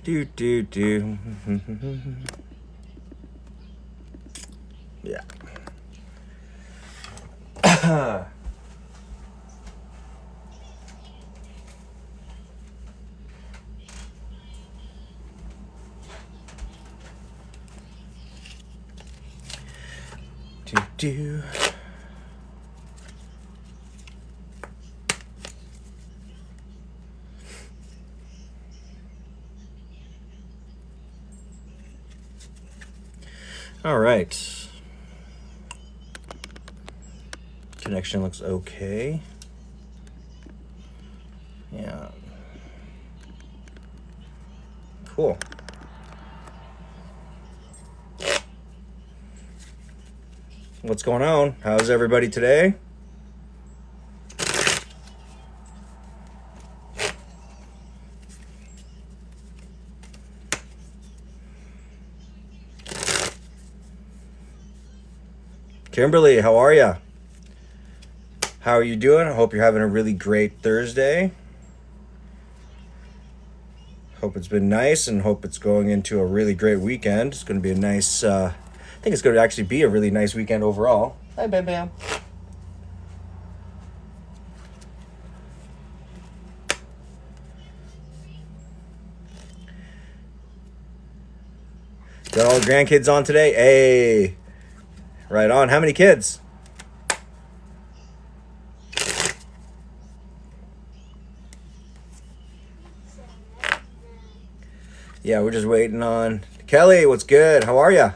Do, do, do. Yeah. Do, do. All right. Connection looks okay. Yeah. Cool. What's going on? How's everybody today? Kimberly, how are you? How are you doing? I hope you're having a really great Thursday. Hope it's been nice and hope it's going into a really great weekend. It's going to be a nice, I think it's going to actually be a really nice weekend overall. Hi, Bam Bam. Got all the grandkids on today? Hey, right on. How many kids? Yeah, we're just waiting on Kelly. What's good? How are ya?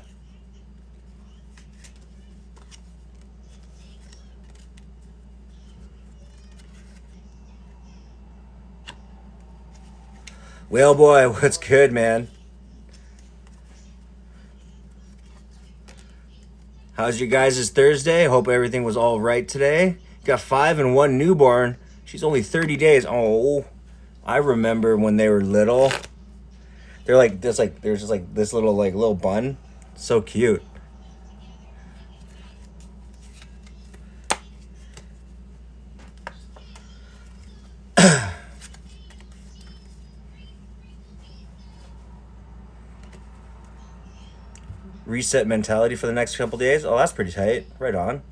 Whale boy, what's good, man? How's your guys' Thursday? Hope everything was all right today. Got 5 and 1 newborn. She's only 30 days. Oh, I remember when they were little. They're like this, like there's just like this little bun. So cute. Reset mentality for the next couple days. Oh, that's pretty tight. Right on.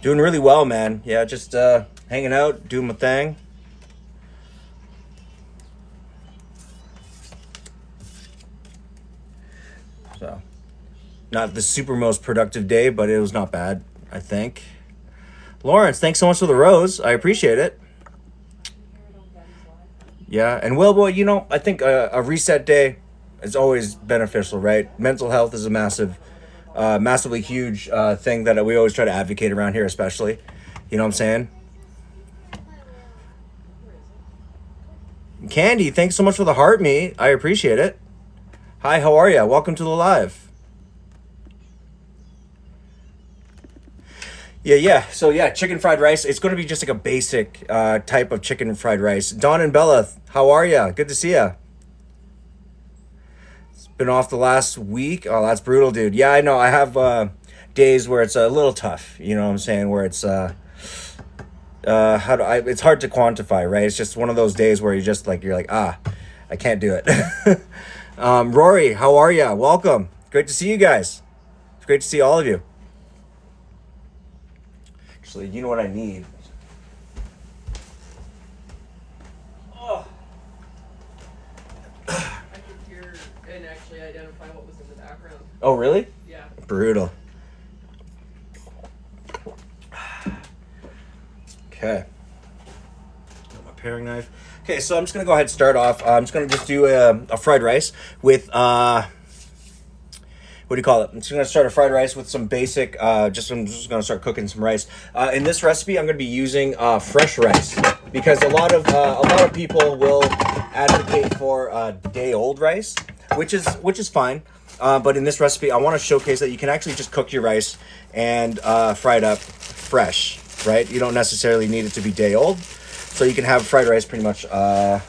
Doing really well, man. Yeah, just hanging out, doing my thing. So, not the super most productive day, but it was not bad, I think. Lawrence, thanks so much for the rose. I appreciate it. Yeah, and well, you know, I think a reset day is always beneficial, right? Mental health is a massively huge thing that we always try to advocate around here, especially. You know what I'm saying? Candy, thanks so much for the heart me. I appreciate it. Hi, how are you? Welcome to the live. Yeah. So yeah, chicken fried rice. It's going to be just like a basic type of chicken fried rice. Dawn and Bella, how are you? Good to see you. Been off the last week. Oh, that's brutal, dude. Yeah, I know. I have days where it's a little tough. You know what I'm saying? Where it's it's hard to quantify, right? It's just one of those days where you're like, I can't do it. Rory, how are you? Welcome. Great to see you guys. It's great to see all of you. Actually, you know what I need? Oh. I could hear and actually identify what was in the background. Oh, really? Yeah. Brutal. Okay. Got my paring knife. Okay, so I'm just gonna go ahead and start off. I'm just gonna do a fried rice with what do you call it? I'm just gonna start a fried rice with some basic. I'm just gonna start cooking some rice. In this recipe, I'm gonna be using fresh rice because a lot of people will advocate for day old rice, which is fine. But in this recipe, I want to showcase that you can actually just cook your rice and fry it up fresh, right? You don't necessarily need it to be day old. So you can have fried rice pretty much, what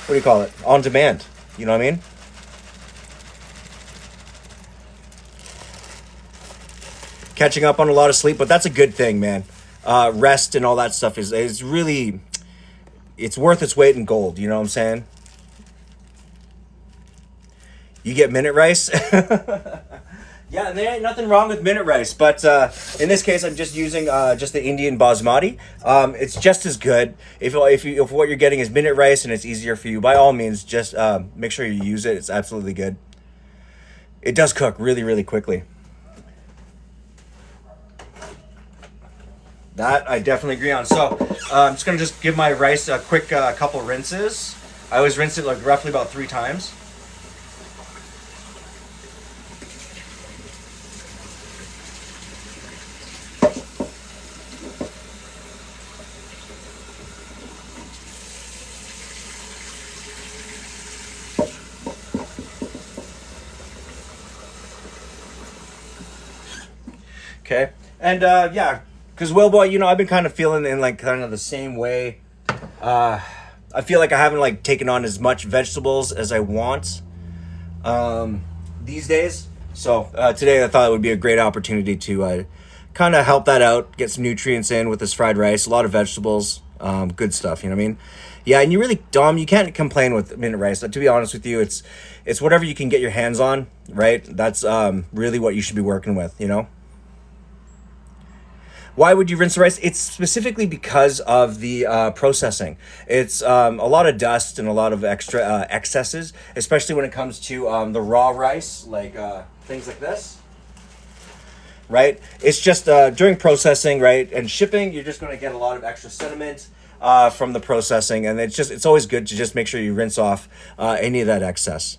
do you call it? On demand. You know what I mean? catching up on a lot of sleep, but that's a good thing, man. Rest and all that stuff is really, it's worth its weight in gold. You know what I'm saying? You get minute rice. Yeah, and there ain't nothing wrong with minute rice, but in this case, I'm just using just the Indian basmati. It's just as good. If what you're getting is minute rice and it's easier for you, by all means, just make sure you use it. It's absolutely good. It does cook really, really quickly. That I definitely agree on. So I'm just gonna give my rice a quick couple rinses. I always rinse it like roughly about 3 times. Okay, and yeah, because well, boy, I've been kind of feeling in like kind of the same way. I feel like I haven't like taken on as much vegetables as I want these days. So today I thought it would be a great opportunity to kind of help that out, get some nutrients in with this fried rice, a lot of vegetables, good stuff. You know what I mean? Yeah, and you really, Dom, you can't complain with minute rice. To be honest with you, it's whatever you can get your hands on, right? That's really what you should be working with. Why would you rinse the rice? It's specifically because of the processing. It's a lot of dust and a lot of extra excesses, especially when it comes to the raw rice, like things like this, right? It's just during processing, right, and shipping, you're just going to get a lot of extra sediment from the processing, and it's always good to just make sure you rinse off any of that excess.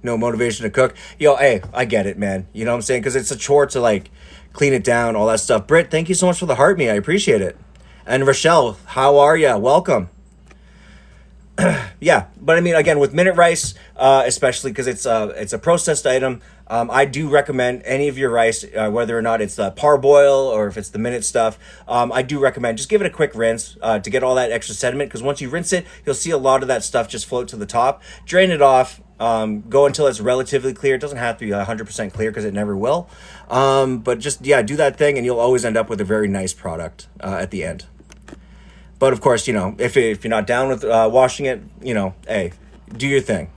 No motivation to cook. Hey, I get it, man. You know what I'm saying? Because it's a chore to like clean it down, all that stuff. Britt, thank you so much for the heart me. I appreciate it. And Rochelle, how are ya? Welcome. Yeah, but I mean, again, with minute rice, especially because it's a processed item, I do recommend any of your rice, whether or not it's the parboil or if it's the minute stuff. I do recommend just give it a quick rinse to get all that extra sediment, because once you rinse it, you'll see a lot of that stuff just float to the top. Drain it off. Go until it's relatively clear. It doesn't have to be 100% clear because it never will. But just, do that thing and you'll always end up with a very nice product at the end. But of course, if you're not down with washing it, hey, do your thing.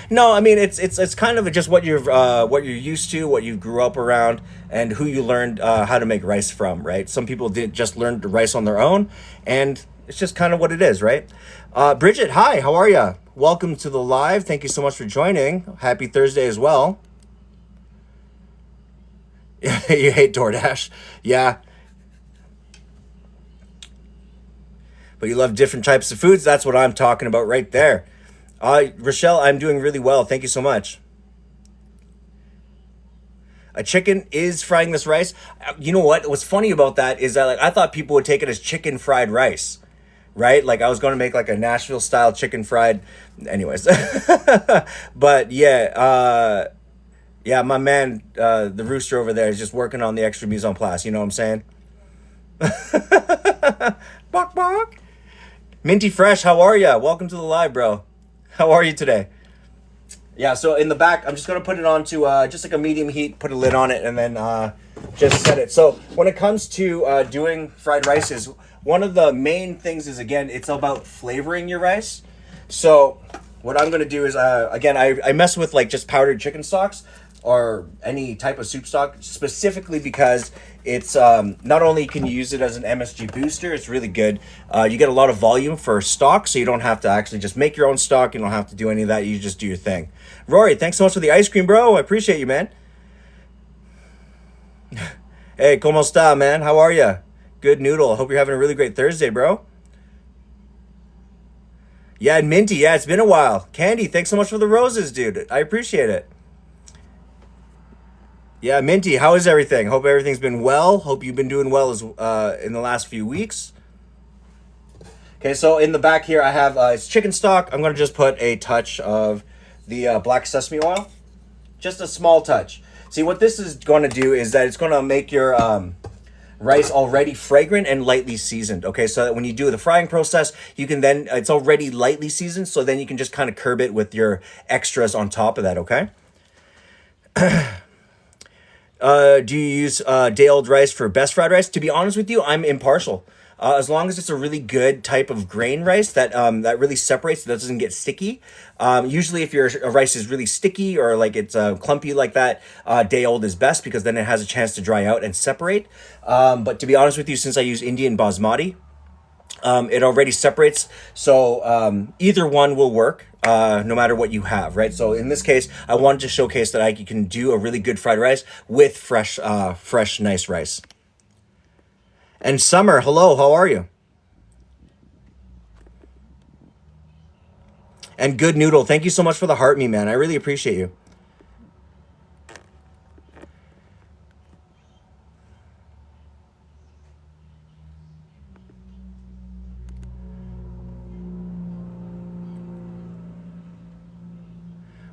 No, I mean it's kind of just what you're used to, what you grew up around, and who you learned how to make rice from, right? Some people did just learn the rice on their own, and it's just kind of what it is, right? Bridget, hi, how are you? Welcome to the live. Thank you so much for joining. Happy Thursday as well. You hate DoorDash, yeah. But you love different types of foods. That's what I'm talking about right there. Rochelle, I'm doing really well. Thank you so much. A chicken is frying this rice. You know what? What's funny about that is that I thought people would take it as chicken fried rice, right? Like I was going to make like a Nashville style chicken fried. Anyways, but yeah, my man, the rooster over there is just working on the extra mise en place. You know what I'm saying? Bok bok. Minty Fresh, how are ya? Welcome to the live, bro. How are you today? Yeah, so in the back, I'm just going to put it onto just like a medium heat, put a lid on it, and then just set it. So when it comes to doing fried rices, one of the main things is, again, it's about flavoring your rice. So what I'm going to do is, again, I mess with like just powdered chicken stocks or any type of soup stock, specifically because it's not only can you use it as an MSG booster, it's really good. You get a lot of volume for stock, so you don't have to actually just make your own stock. You don't have to do any of that. You just do your thing. Rory, thanks so much for the ice cream, bro. I appreciate you, man. Hey, como esta, man? How are you? Good noodle. Hope you're having a really great Thursday, bro. Yeah, and Minty, yeah, it's been a while. Candy, thanks so much for the roses, dude. I appreciate it. Yeah, Minty, how is everything? Hope everything's been well. Hope you've been doing well as in the last few weeks. Okay, so in the back here I have it's chicken stock. I'm going to just put a touch of the black sesame oil. Just a small touch. See, what this is going to do is that it's going to make your rice already fragrant and lightly seasoned. Okay, so that when you do the frying process, you can then, it's already lightly seasoned, so then you can just kind of curb it with your extras on top of that, okay? Do you use day-old rice for best fried rice? To be honest with you, I'm impartial. As long as it's a really good type of grain rice that that really separates, that doesn't get sticky. Usually, if your rice is really sticky or like it's clumpy like that, day old is best because then it has a chance to dry out and separate. But to be honest with you, since I use Indian basmati, it already separates. So either one will work. No matter what you have, right? So in this case, I wanted to showcase that I can do a really good fried rice with fresh, nice rice. And Summer, hello, how are you? And Good Noodle, thank you so much for the heart me, man. I really appreciate you.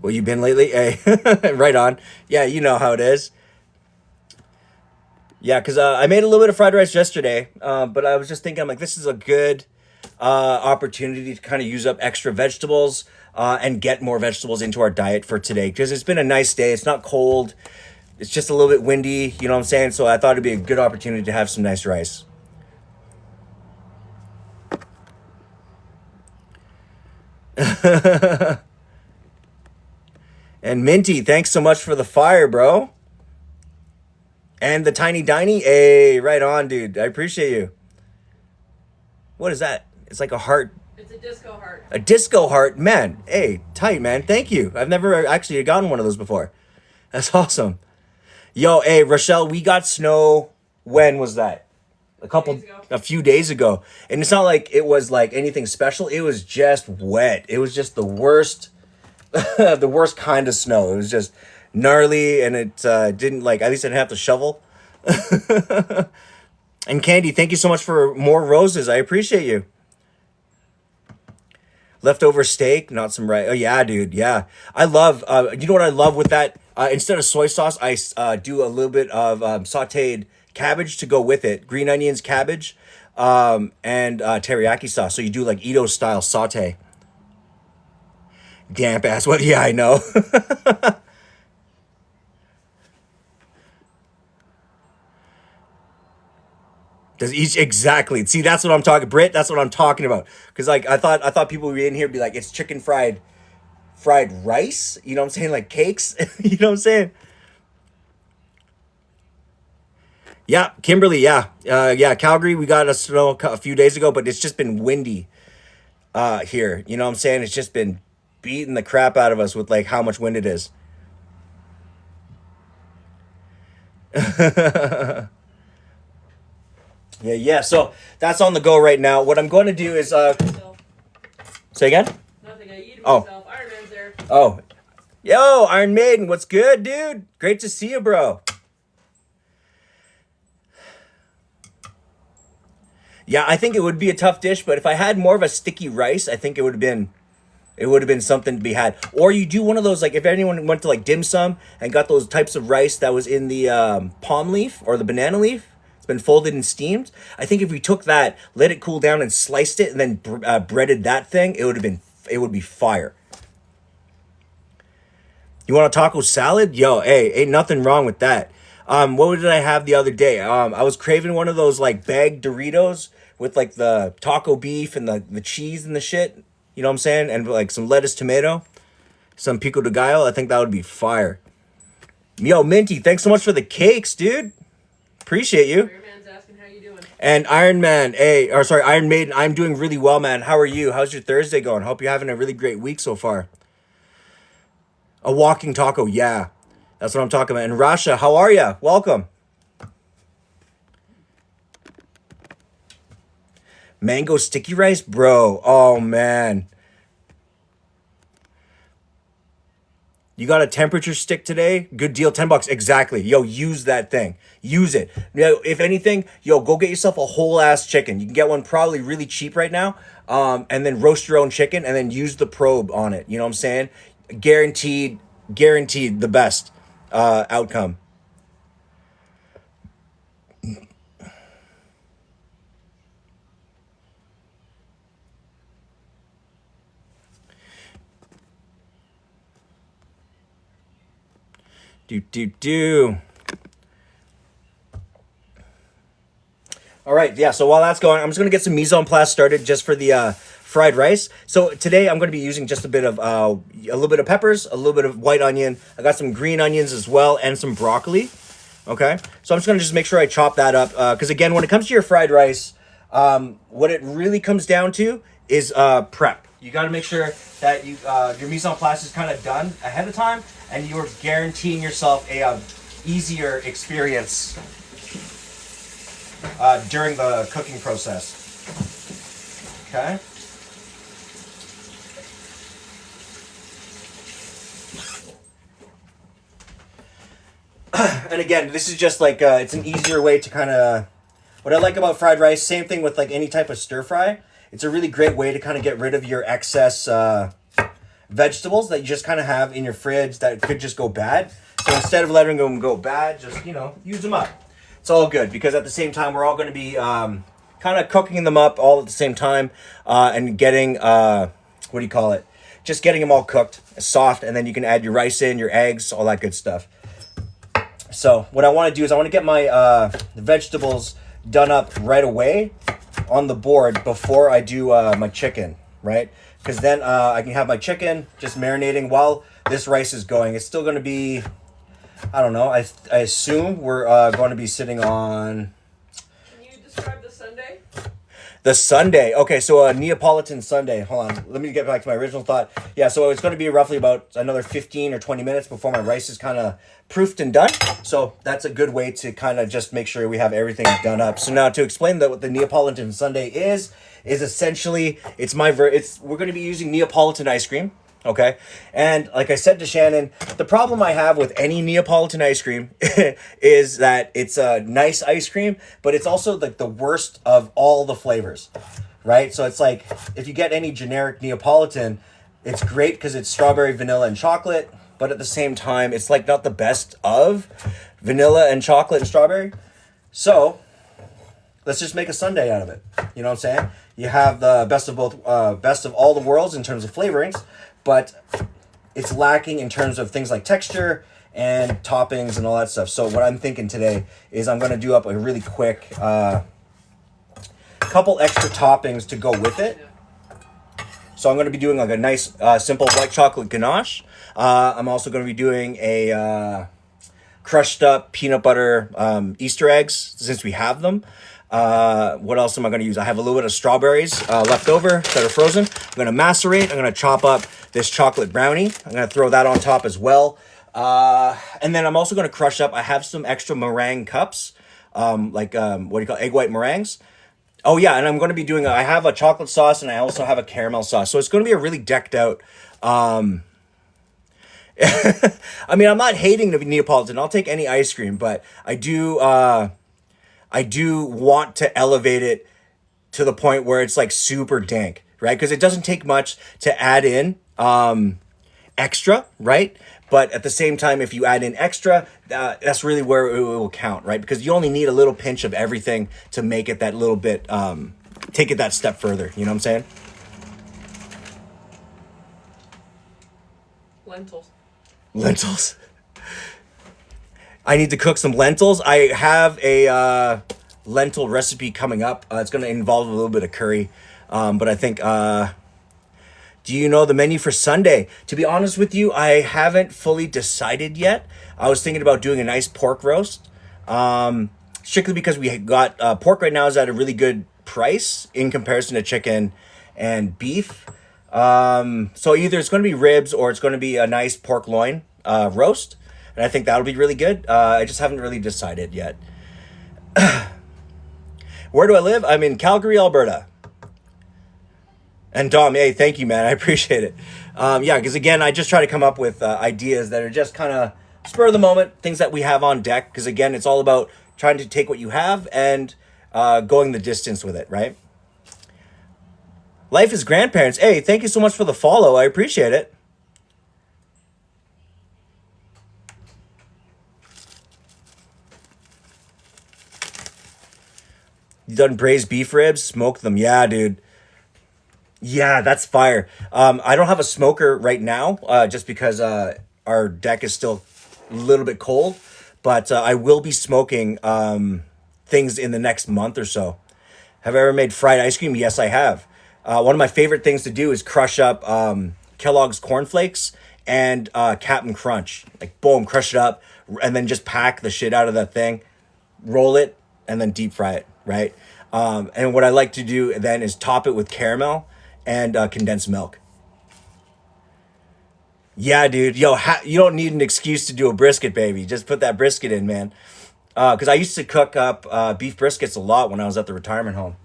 Well, you been lately? Hey, right on. Yeah, you know how it is. Yeah, because I made a little bit of fried rice yesterday, but I was just thinking, I'm like, this is a good opportunity to kind of use up extra vegetables and get more vegetables into our diet for today. Because it's been a nice day. It's not cold. It's just a little bit windy. You know what I'm saying? So I thought it'd be a good opportunity to have some nice rice. And Minty, thanks so much for the fire, bro. And the Tiny Diny. Hey, right on, dude. I appreciate you. What is that? It's like a heart. It's a disco heart. A disco heart, man. Hey, tight, man. Thank you. I've never actually gotten one of those before. That's awesome. Yo, hey, Rochelle, we got snow. When was that? A few days ago. And it's not like it was like anything special. It was just wet. It was just the worst, the worst kind of snow. It was just gnarly, and it didn't like, at least I didn't have to shovel. And Candy, thank you so much for more roses. I appreciate you. Leftover steak, not some rice. Oh yeah, dude. Yeah, I love. You know what I love with that? Instead of soy sauce, I do a little bit of sautéed cabbage to go with it. Green onions, cabbage, and teriyaki sauce. So you do like Edo style saute. Damp ass. What? Yeah, I know. Does each exactly see? That's what I'm talking, Britt. That's what I'm talking about. Because like I thought people would be in here and be like, it's chicken fried rice. You know what I'm saying? Like cakes. You know what I'm saying? Yeah, Kimberly. Yeah, yeah. Calgary, we got a snow a few days ago, but it's just been windy here. You know what I'm saying? It's just been beating the crap out of us with like how much wind it is. Yeah, yeah. So that's on the go right now. What I'm going to do is Myself. say again. Nothing. I eat Oh. myself. Iron Man's there. Oh, yo, Iron Maiden, what's good, dude? Great to see you, bro. Yeah, I think it would be a tough dish, but if I had more of a sticky rice, I think it would have been something to be had. Or you do one of those, like if anyone went to like dim sum and got those types of rice that was in the palm leaf or the banana leaf, it's been folded and steamed. I think if we took that, let it cool down and sliced it and then breaded that thing, it would be fire. You want a taco salad? Yo, hey, ain't nothing wrong with that. What did I have the other day? I was craving one of those like bagged Doritos with like the taco beef and the cheese and the shit. You know what I'm saying? And like some lettuce, tomato, some pico de gallo. I think that would be fire. Yo, Minty, thanks so much for the cakes, dude. Appreciate you. Iron Man's asking how you doing. And Iron Man, Iron Maiden, I'm doing really well, man. How are you? How's your Thursday going? Hope you're having a really great week so far. A walking taco, yeah. That's what I'm talking about. And Rasha, how are ya? Welcome. Mango sticky rice? Bro, oh man. You got a temperature stick today? Good deal, $10. Exactly. Yo, use that thing. Use it. If anything, yo, go get yourself a whole ass chicken. You can get one probably really cheap right now. And then roast your own chicken and then use the probe on it. You know what I'm saying? Guaranteed the best outcome. Do. All right, yeah, so while that's going, I'm just going to get some mise en place started just for the fried rice. So today I'm going to be using just a little bit of peppers, a little bit of white onion. I got some green onions as well and some broccoli. Okay, so I'm just going to make sure I chop that up. Because again, when it comes to your fried rice, what it really comes down to is prep. You got to make sure that your mise en place is kind of done ahead of time, and you're guaranteeing yourself a easier experience during the cooking process. Okay. And again, this is just like it's an easier way to kind of. What I like about fried rice, same thing with like any type of stir fry. It's a really great way to kind of get rid of your excess vegetables that you just kind of have in your fridge that could just go bad. So instead of letting them go bad, just use them up. It's all good because at the same time we're all going to be kind of cooking them up all at the same time and getting just getting them all cooked soft, and then you can add your rice in, your eggs, all that good stuff. So what I want to do is I want to get my vegetables done up right away on the board before I do my chicken, right? Because then I can have my chicken just marinating while this rice is going. It's still going to be, I don't know, I assume we're going to be sitting on... Can you describe the sundae? The sundae. Okay, so a Neapolitan sundae. Hold on. Let me get back to my original thought. Yeah, so it's going to be roughly about another 15 or 20 minutes before my rice is kind of proofed and done. So that's a good way to kind of just make sure we have everything done up. So now to explain what the Neapolitan sundae is essentially, we're going to be using Neapolitan ice cream. Okay. And like I said to Shannon, the problem I have with any Neapolitan ice cream is that it's a nice ice cream, but it's also like the worst of all the flavors, right? So it's like if you get any generic Neapolitan, it's great because it's strawberry, vanilla, and chocolate, but at the same time, it's like not the best of vanilla and chocolate and strawberry. So let's just make a sundae out of it. You know what I'm saying? You have the best of all the worlds in terms of flavorings, but it's lacking in terms of things like texture and toppings and all that stuff. So what I'm thinking today is I'm going to do up a really quick couple extra toppings to go with it. So I'm going to be doing like a nice simple white chocolate ganache. I'm also going to be doing a crushed up peanut butter Easter eggs since we have them. What else am I going to use? I have a little bit of strawberries left over that are frozen. I'm going to macerate. I'm going to chop up this chocolate brownie. I'm going to throw that on top as well. And then I'm also going to crush up. I have some extra meringue cups, egg white meringues. Oh yeah, and I'm going to be doing. I have a chocolate sauce and I also have a caramel sauce. So it's going to be a really decked out. I mean, I'm not hating the Neapolitan. I'll take any ice cream, but I do want to elevate it to the point where it's like super dank, right? Because it doesn't take much to add in extra, right? But at the same time, if you add in extra, that's really where it will count, right? Because you only need a little pinch of everything to make it that little bit, take it that step further. You know what I'm saying? Lentils. I need to cook some lentils. I have a lentil recipe coming up. It's going to involve a little bit of curry. But I think, do you know the menu for Sunday? To be honest with you, I haven't fully decided yet. I was thinking about doing a nice pork roast. Strictly because we got pork right now is at a really good price in comparison to chicken and beef. So either it's going to be ribs or it's going to be a nice pork loin roast. And I think that'll be really good. I just haven't really decided yet. Where do I live? I'm in Calgary, Alberta. And Dom, hey, thank you, man. I appreciate it. Yeah, because again, I just try to come up with ideas that are just kind of spur of the moment, things that we have on deck. Because again, it's all about trying to take what you have and going the distance with it, right? Life as grandparents. Hey, thank you so much for the follow. I appreciate it. You done braised beef ribs? Smoked them. Yeah, dude. Yeah, that's fire. I don't have a smoker right now, just because our deck is still a little bit cold, but I will be smoking things in the next month or so. Have I ever made fried ice cream? Yes, I have. One of my favorite things to do is crush up Kellogg's cornflakes and Captain Crunch. Like, boom, crush it up, and then just pack the shit out of that thing, roll it, and then deep fry it, right? And what I like to do then is top it with caramel and condensed milk. Yeah, dude. Yo, you don't need an excuse to do a brisket, baby. Just put that brisket in, man. Because I used to cook up beef briskets a lot when I was at the retirement home.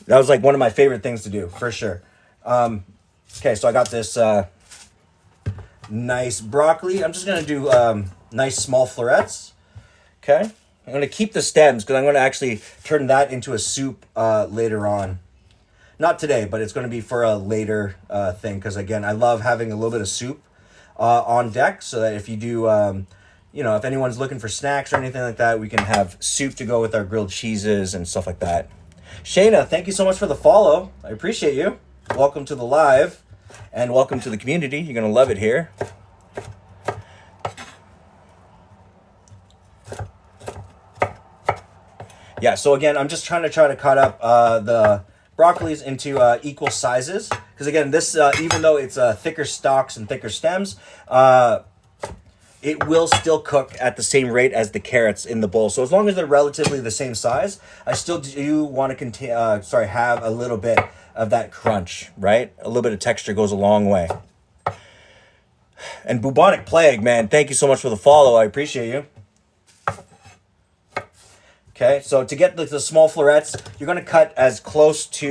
That was like one of my favorite things to do, for sure. Okay, so I got this nice broccoli. I'm just going to do nice small florets. Okay. I'm going to keep the stems because I'm going to actually turn that into a soup later on. Not today, but it's going to be for a later thing. Because, again, I love having a little bit of soup on deck so that if you do, if anyone's looking for snacks or anything like that, we can have soup to go with our grilled cheeses and stuff like that. Shayna, thank you so much for the follow. I appreciate you. Welcome to the live and welcome to the community. You're going to love it here. Yeah, so again, I'm just trying to cut up the broccolis into equal sizes. Because again, this, even though it's thicker stalks and thicker stems, it will still cook at the same rate as the carrots in the bowl. So as long as they're relatively the same size, I still do want to have a little bit of that crunch, right? A little bit of texture goes a long way. And Bubonic Plague, man, thank you so much for the follow. I appreciate you. Okay, so to get the small florets, you're going to cut as close to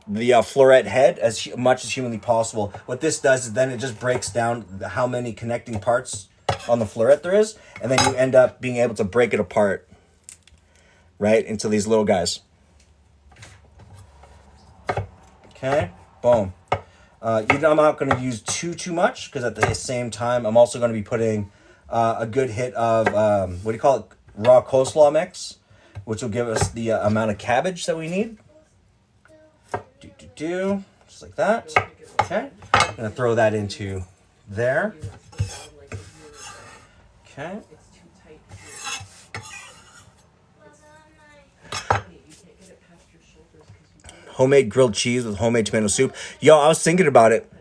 the floret head as much as humanly possible. What this does is then it just breaks down how many connecting parts on the floret there is, and then you end up being able to break it apart, right, into these little guys. Okay, boom. I'm not going to use too much because at the same time, I'm also going to be putting a good hit of, raw coleslaw mix, which will give us the amount of cabbage that we need. Just like that. Okay. I'm going to throw that into there. Okay. Homemade grilled cheese with homemade tomato soup. Yo, I was thinking about it.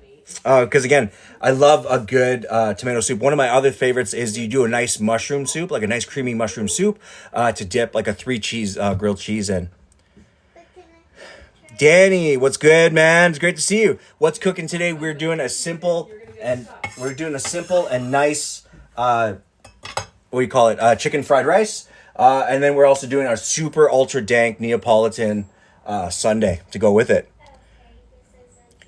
Because again, I love a good tomato soup. One of my other favorites is you do a nice mushroom soup, like a nice creamy mushroom soup, to dip like a 3-cheese grilled cheese in. Danny, what's good, man? It's great to see you. What's cooking today? We're doing a simple and nice chicken fried rice, and then we're also doing our super ultra dank Neapolitan sundae to go with it.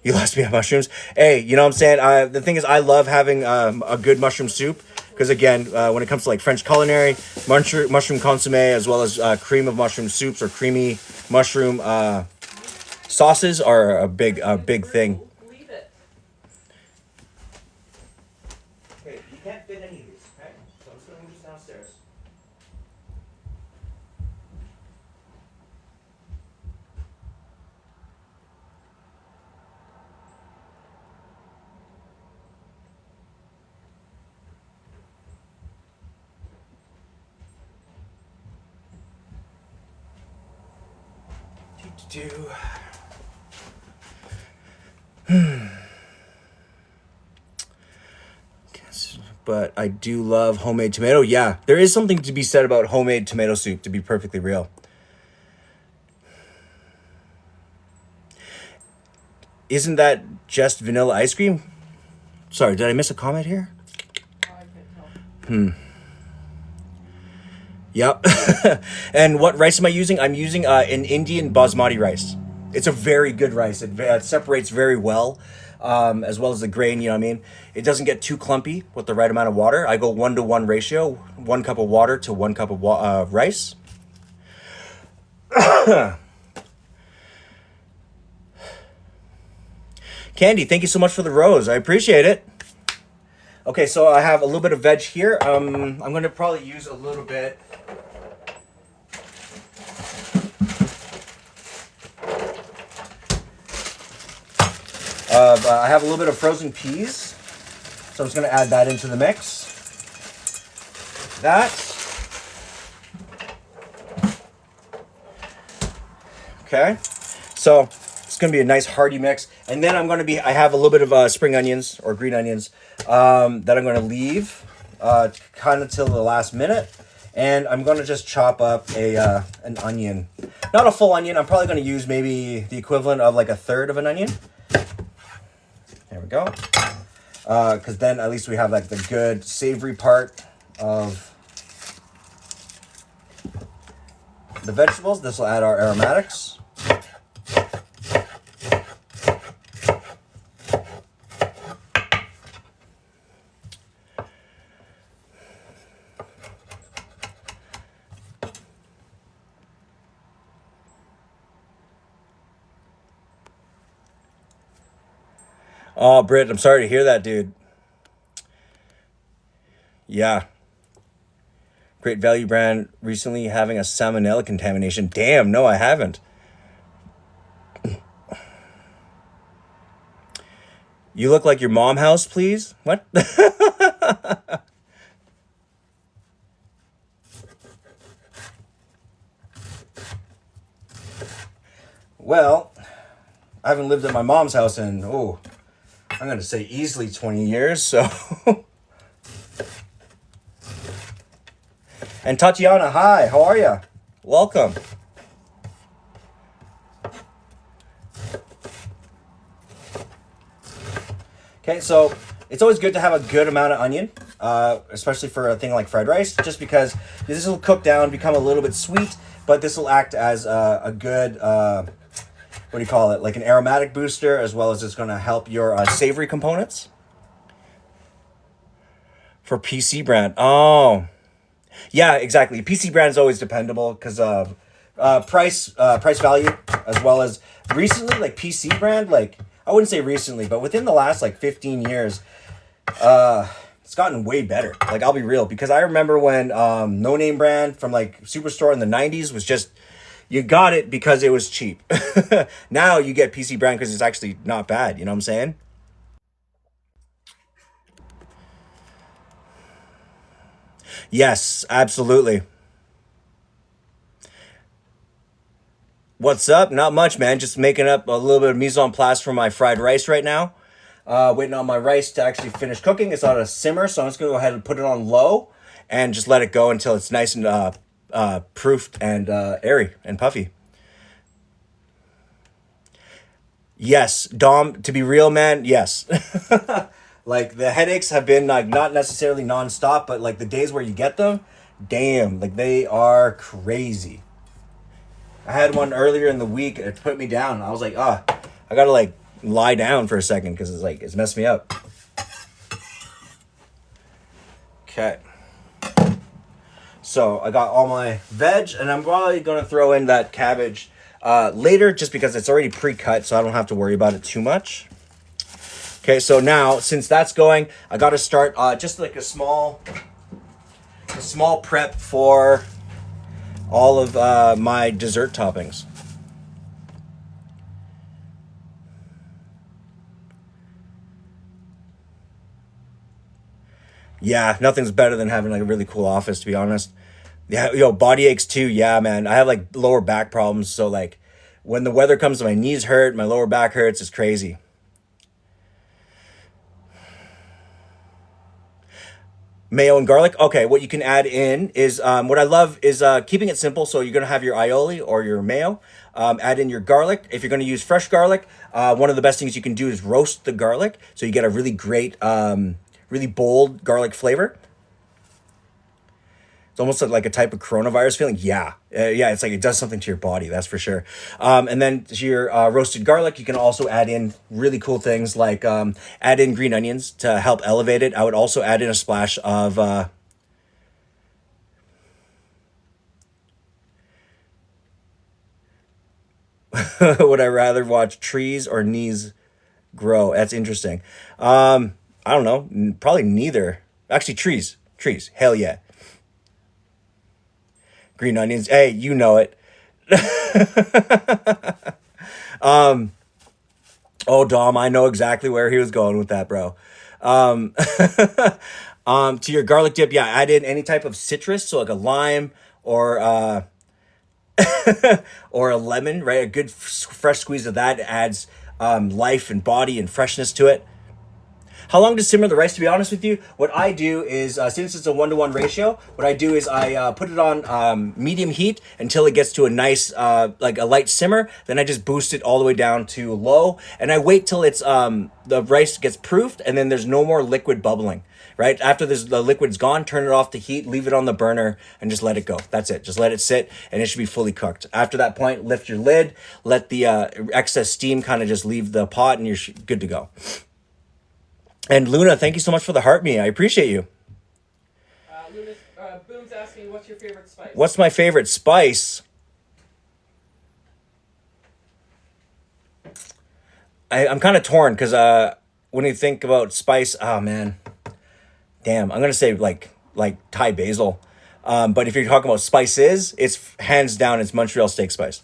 You lost me at mushrooms. Hey, you know what I'm saying? The thing is, I love having a good mushroom soup because, again, when it comes to like French culinary, mushroom consomme as well as cream of mushroom soups or creamy mushroom sauces are a big thing. Okay, you can't fit any of these, okay? So I'm just going to move this downstairs. But I do love homemade tomato. Yeah, there is something to be said about homemade tomato soup, to be perfectly real. Isn't that just vanilla ice cream? Sorry, did I miss a comment here? Yep. And what rice am I using? I'm using an Indian basmati rice. It's a very good rice. It separates very well, as well as the grain, you know what I mean? It doesn't get too clumpy with the right amount of water. I go 1-to-1 ratio, 1 cup of water to 1 cup of rice. Candy, thank you so much for the rose. I appreciate it. Okay, so I have a little bit of veg here. I'm going to probably use a little bit. I have a little bit of frozen peas. So I'm just going to add that into the mix. That. Okay. So it's going to be a nice hearty mix. And then I have a little bit of spring onions or green onions that I'm going to leave kind of till the last minute. And I'm going to just chop up an onion. Not a full onion. I'm probably going to use maybe the equivalent of like a third of an onion. There we go. Because then at least we have like the good savory part of the vegetables. This will add our aromatics. Oh, Britt, I'm sorry to hear that, dude. Yeah. Great Value brand recently having a salmonella contamination. Damn, no, I haven't. You look like your mom house, please? What? Well, I haven't lived at my mom's house in, I'm going to say easily 20 years, so. And Tatiana, hi, how are you? Welcome. Okay, so it's always good to have a good amount of onion, especially for a thing like fried rice, just because this will cook down, become a little bit sweet, but this will act as a good, what do you call it, like an aromatic booster, as well as it's going to help your savory components. For PC brand. Oh, yeah, exactly. PC brand is always dependable because of price value, as well as recently, like PC brand, like I wouldn't say recently, but within the last like 15 years, it's gotten way better. Like I'll be real, because I remember when no name brand from like Superstore in the 90s was just, you got it because it was cheap. Now you get PC brand because it's actually not bad. You know what I'm saying? Yes, absolutely. What's up? Not much, man. Just making up a little bit of mise en place for my fried rice right now. Waiting on my rice to actually finish cooking. It's on a simmer, so I'm just going to go ahead and put it on low and just let it go until it's nice and proofed and airy and puffy. Yes, Dom, to be real, man, yes. Like the headaches have been like not necessarily nonstop, but like the days where you get them, damn, like they are crazy. I had one earlier in the week. It put me down. I was like, I gotta like lie down for a second because it's messed me up. Okay. So I got all my veg, and I'm probably gonna throw in that cabbage later, just because it's already pre-cut, so I don't have to worry about it too much. Okay, so now since that's going, I got to start just like a small prep for all of my dessert toppings. Yeah, nothing's better than having like a really cool office, to be honest. Yeah, body aches too. Yeah, man, I have like lower back problems, so like when the weather comes, my knees hurt, my lower back hurts. It's crazy. Mayo and garlic. Okay, what you can add in is what I love is keeping it simple. So you're gonna have your aioli or your mayo. Add in your garlic. If you're gonna use fresh garlic, one of the best things you can do is roast the garlic, so you get a really great, really bold garlic flavor. It's almost like a type of coronavirus feeling. Yeah. Yeah, it's like it does something to your body, that's for sure. And then to your roasted garlic, you can also add in really cool things like add in green onions to help elevate it. I would also add in a splash of would I rather watch trees or knees grow? That's interesting. I don't know. Probably neither. Actually, trees. Trees. Hell yeah. Green onions. Hey, you know it. Oh, Dom, I know exactly where he was going with that, bro. To your garlic dip, yeah, add in any type of citrus, so like a lime or or a lemon, right? A good fresh squeeze of that adds life and body and freshness to it. How long to simmer the rice? To be honest with you, what I do is, since it's a 1-to-1 ratio, what I do is I put it on medium heat until it gets to a nice, like a light simmer. Then I just boost it all the way down to low, and I wait till it's the rice gets proofed, and then there's no more liquid bubbling. Right after the liquid's gone, turn it off the heat, leave it on the burner, and just let it go. That's it. Just let it sit, and it should be fully cooked. After that point, lift your lid, let the excess steam kind of just leave the pot, and you're good to go. And Luna, thank you so much for the heart me. I appreciate you. Boom's asking, what's your favorite spice? What's my favorite spice? I'm kind of torn because when you think about spice, oh man, damn, I'm gonna say like Thai basil. But if you're talking about spices, it's hands down, it's Montreal steak spice.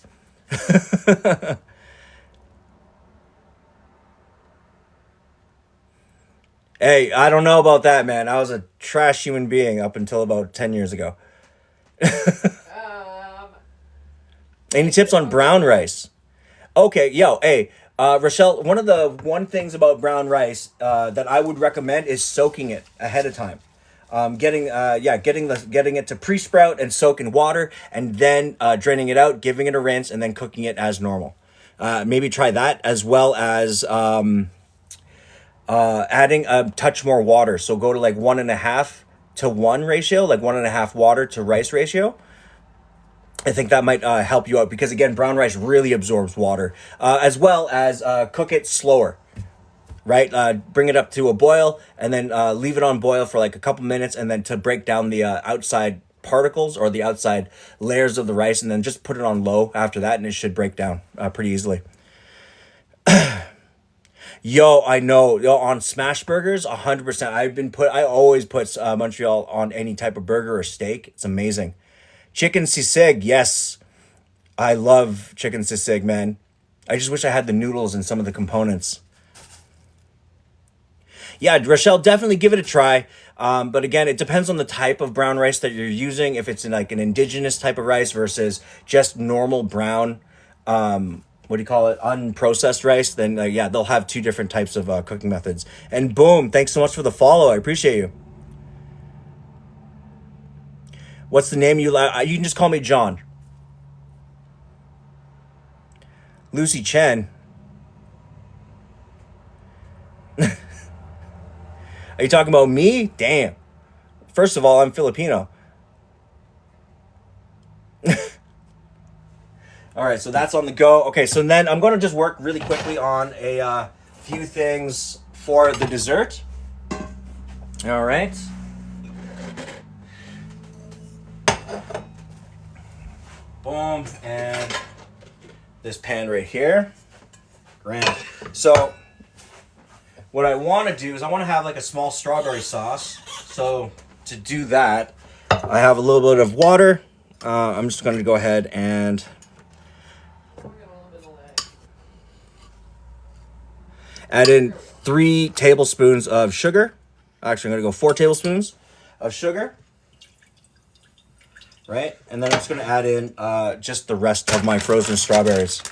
Hey, I don't know about that, man. I was a trash human being up until about 10 years ago. Um, Any tips on brown rice? Okay, yo, hey, Rochelle, one things about brown rice that I would recommend is soaking it ahead of time. Getting it to pre-sprout and soak in water, and then draining it out, giving it a rinse, and then cooking it as normal. Maybe try that as well as adding a touch more water. So go to like 1.5-to-1 ratio, like 1.5 water to rice ratio. I think that might help you out because again, brown rice really absorbs water, as well as cook it slower, right? Bring it up to a boil and then leave it on boil for like a couple minutes, and then to break down the outside particles or the outside layers of the rice, and then just put it on low after that, and it should break down pretty easily. Yo, I know. Yo, on smash burgers, 100%. I always put Montreal on any type of burger or steak. It's amazing. Chicken sisig, yes. I love chicken sisig, man. I just wish I had the noodles and some of the components. Yeah, Rochelle, definitely give it a try. But again, it depends on the type of brown rice that you're using. If it's in like an indigenous type of rice versus just normal brown, what do you call it, unprocessed rice, then yeah, they'll have two different types of cooking methods. And boom, thanks so much for the follow. I appreciate you. What's the name you like? You can just call me John. Lucy Chen. Are you talking about me? Damn. First of all, I'm Filipino. All right, so that's on the go. Okay, so then I'm going to just work really quickly on a few things for the dessert. All right. Boom, and this pan right here. Grand. So what I want to do is I want to have like a small strawberry sauce. So to do that, I have a little bit of water. I'm just going to go ahead and add in 3 tablespoons of sugar. Actually, I'm going to go 4 tablespoons of sugar. Right? And then I'm just going to add in just the rest of my frozen strawberries.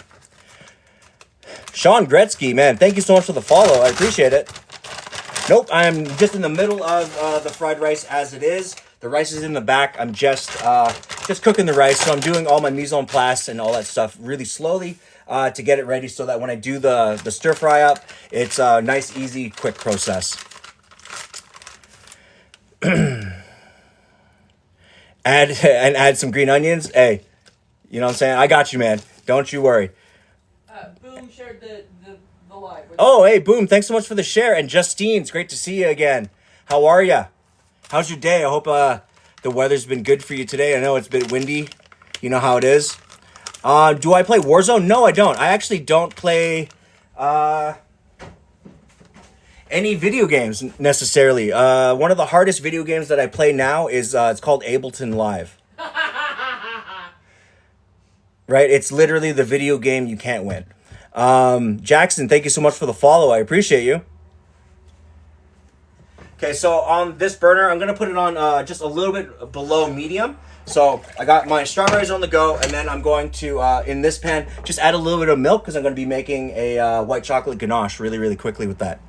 Sean Gretzky, man, thank you so much for the follow. I appreciate it. Nope, I'm just in the middle of the fried rice as it is. The rice is in the back. I'm just cooking the rice. So I'm doing all my mise en place and all that stuff really slowly to get it ready so that when I do the stir fry up, it's a nice, easy, quick process. add some green onions. Hey, you know what I'm saying? I got you, man. Don't you worry. Boom shared the live. Oh, hey, Boom. Thanks so much for the share. And Justine, it's great to see you again. How are ya? How's your day? I hope the weather's been good for you today. I know it's a bit windy. You know how it is. Do I play Warzone? No, I don't. I actually don't play any video games necessarily. One of the hardest video games that I play now is it's called Ableton Live. Right? It's literally the video game you can't win. Jackson, thank you so much for the follow. I appreciate you. Okay, so on this burner, I'm gonna put it on just a little bit below medium. So I got my strawberries on the go, and then I'm going to, in this pan, just add a little bit of milk because I'm going to be making a white chocolate ganache really, really quickly with that.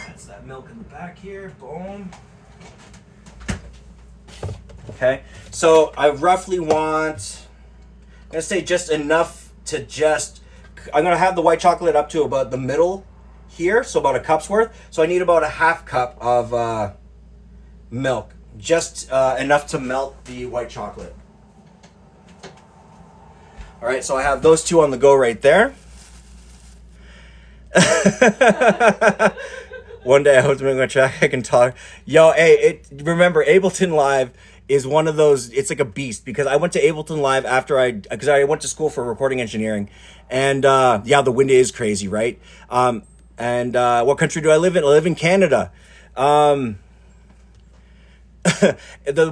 That's that milk in the back here. Boom. Okay, so I roughly want, I'm going to say just enough to just, I'm going to have the white chocolate up to about the middle here, so about a cup's worth. So I need about a half cup of milk, just enough to melt the white chocolate. All right, so I have those two on the go right there. One day I hope to make my track I can talk. Yo, hey, remember Ableton Live is one of those, it's like a beast because I went to Ableton Live because I went to school for recording engineering. And yeah, the wind is crazy, right? And what country do I live in? I live in Canada. The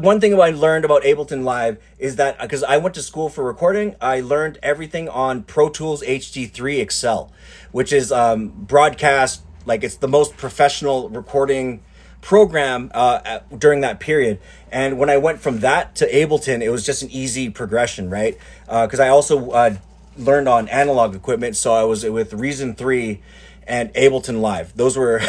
one thing I learned about Ableton Live is that because I went to school for recording, I learned everything on Pro Tools HD3 Excel, which is broadcast, like it's the most professional recording program during that period. And when I went from that to Ableton, it was just an easy progression, right? Because I also learned on analog equipment, so I was with Reason 3 and Ableton Live. Those were,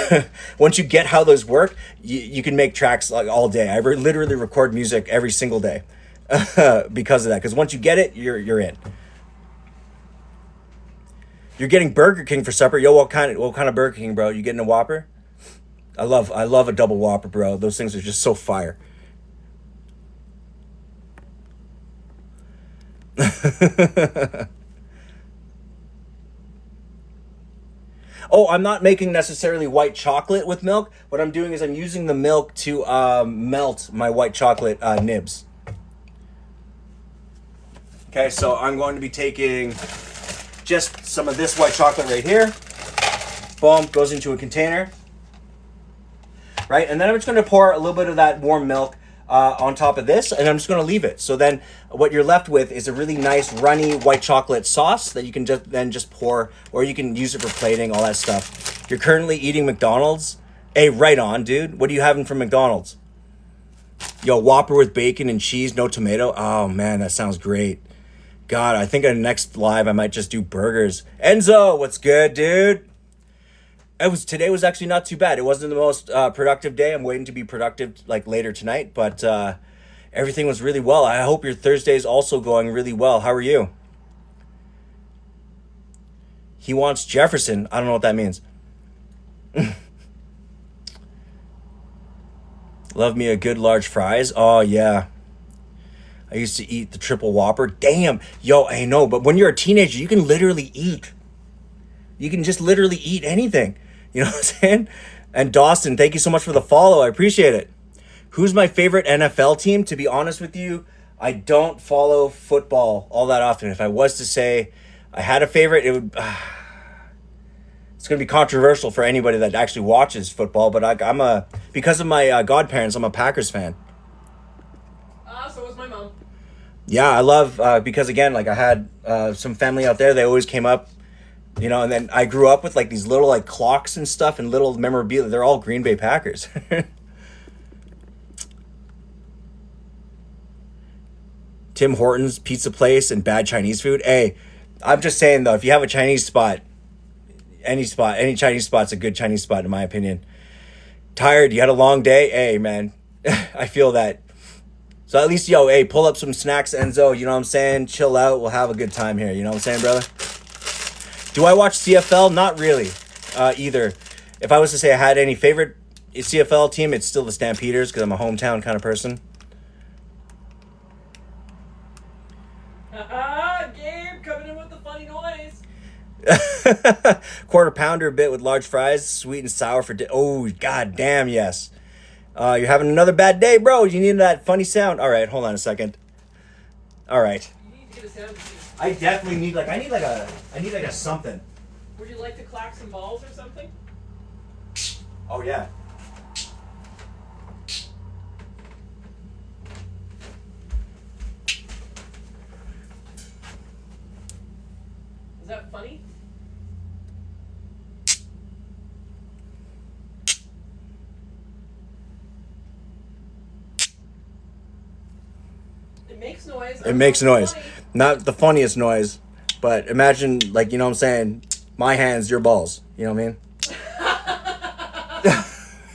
once you get how those work, you can make tracks like all day. I literally record music every single day because of that. Because once you get it, you're in. You're getting Burger King for supper. Yo, what kind of Burger King, bro? You getting a Whopper? I love a double Whopper, bro. Those things are just so fire. Oh, I'm not making necessarily white chocolate with milk. What I'm doing is I'm using the milk to melt my white chocolate nibs. Okay, so I'm going to be taking just some of this white chocolate right here. Boom, goes into a container. Right, and then I'm just going to pour a little bit of that warm milk on top of this, and I'm just going to leave it. So then what you're left with is a really nice runny white chocolate sauce that you can just pour, or you can use it for plating, all that stuff. You're currently eating McDonald's? Hey, right on, dude. What are you having from McDonald's? Yo, Whopper with bacon and cheese, no tomato. Oh, man, that sounds great. God, I think on next live I might just do burgers. Enzo, what's good, dude? Today was actually not too bad. It wasn't the most productive day. I'm waiting to be productive like later tonight, but everything was really well. I hope your Thursday is also going really well. How are you? He wants Jefferson. I don't know what that means. Love me a good large fries. Oh yeah. I used to eat the triple Whopper. Damn. Yo, I know, but when you're a teenager, you can literally eat. You can just literally eat anything. You know what I'm saying? And Dawson, thank you so much for the follow. I appreciate it. Who's my favorite NFL team? To be honest with you, I don't follow football all that often. If I was to say I had a favorite, it would... it's going to be controversial for anybody that actually watches football, but because of my godparents, I'm a Packers fan. So was my mom. Yeah, I love, because again, like I had some family out there, they always came up, you know, and then I grew up with like these little like clocks and stuff and little memorabilia. They're all Green Bay Packers. Tim Hortons, pizza place, and bad Chinese food. Hey, I'm just saying though, if you have a Chinese spot, any Chinese spot's a good Chinese spot in my opinion. Tired, you had a long day? Hey, man, I feel that. So at least, hey, pull up some snacks, Enzo, you know what I'm saying? Chill out, we'll have a good time here, you know what I'm saying, brother? Do I watch CFL? Not really, either. If I was to say I had any favorite CFL team, it's still the Stampeders, because I'm a hometown kind of person. Gabe coming in with the funny noise. Quarter pounder bit with large fries, sweet and sour for oh, god damn, yes. You're having another bad day, bro. You need that funny sound. All right, hold on a second. All right. You need to get a sound machine. I definitely need I need like a something. Would you like to clack some balls or something? Oh yeah. that funny? It makes noise. It makes noise. Not the funniest noise, but imagine, like, you know what I'm saying? My hands, your balls. You know what I mean?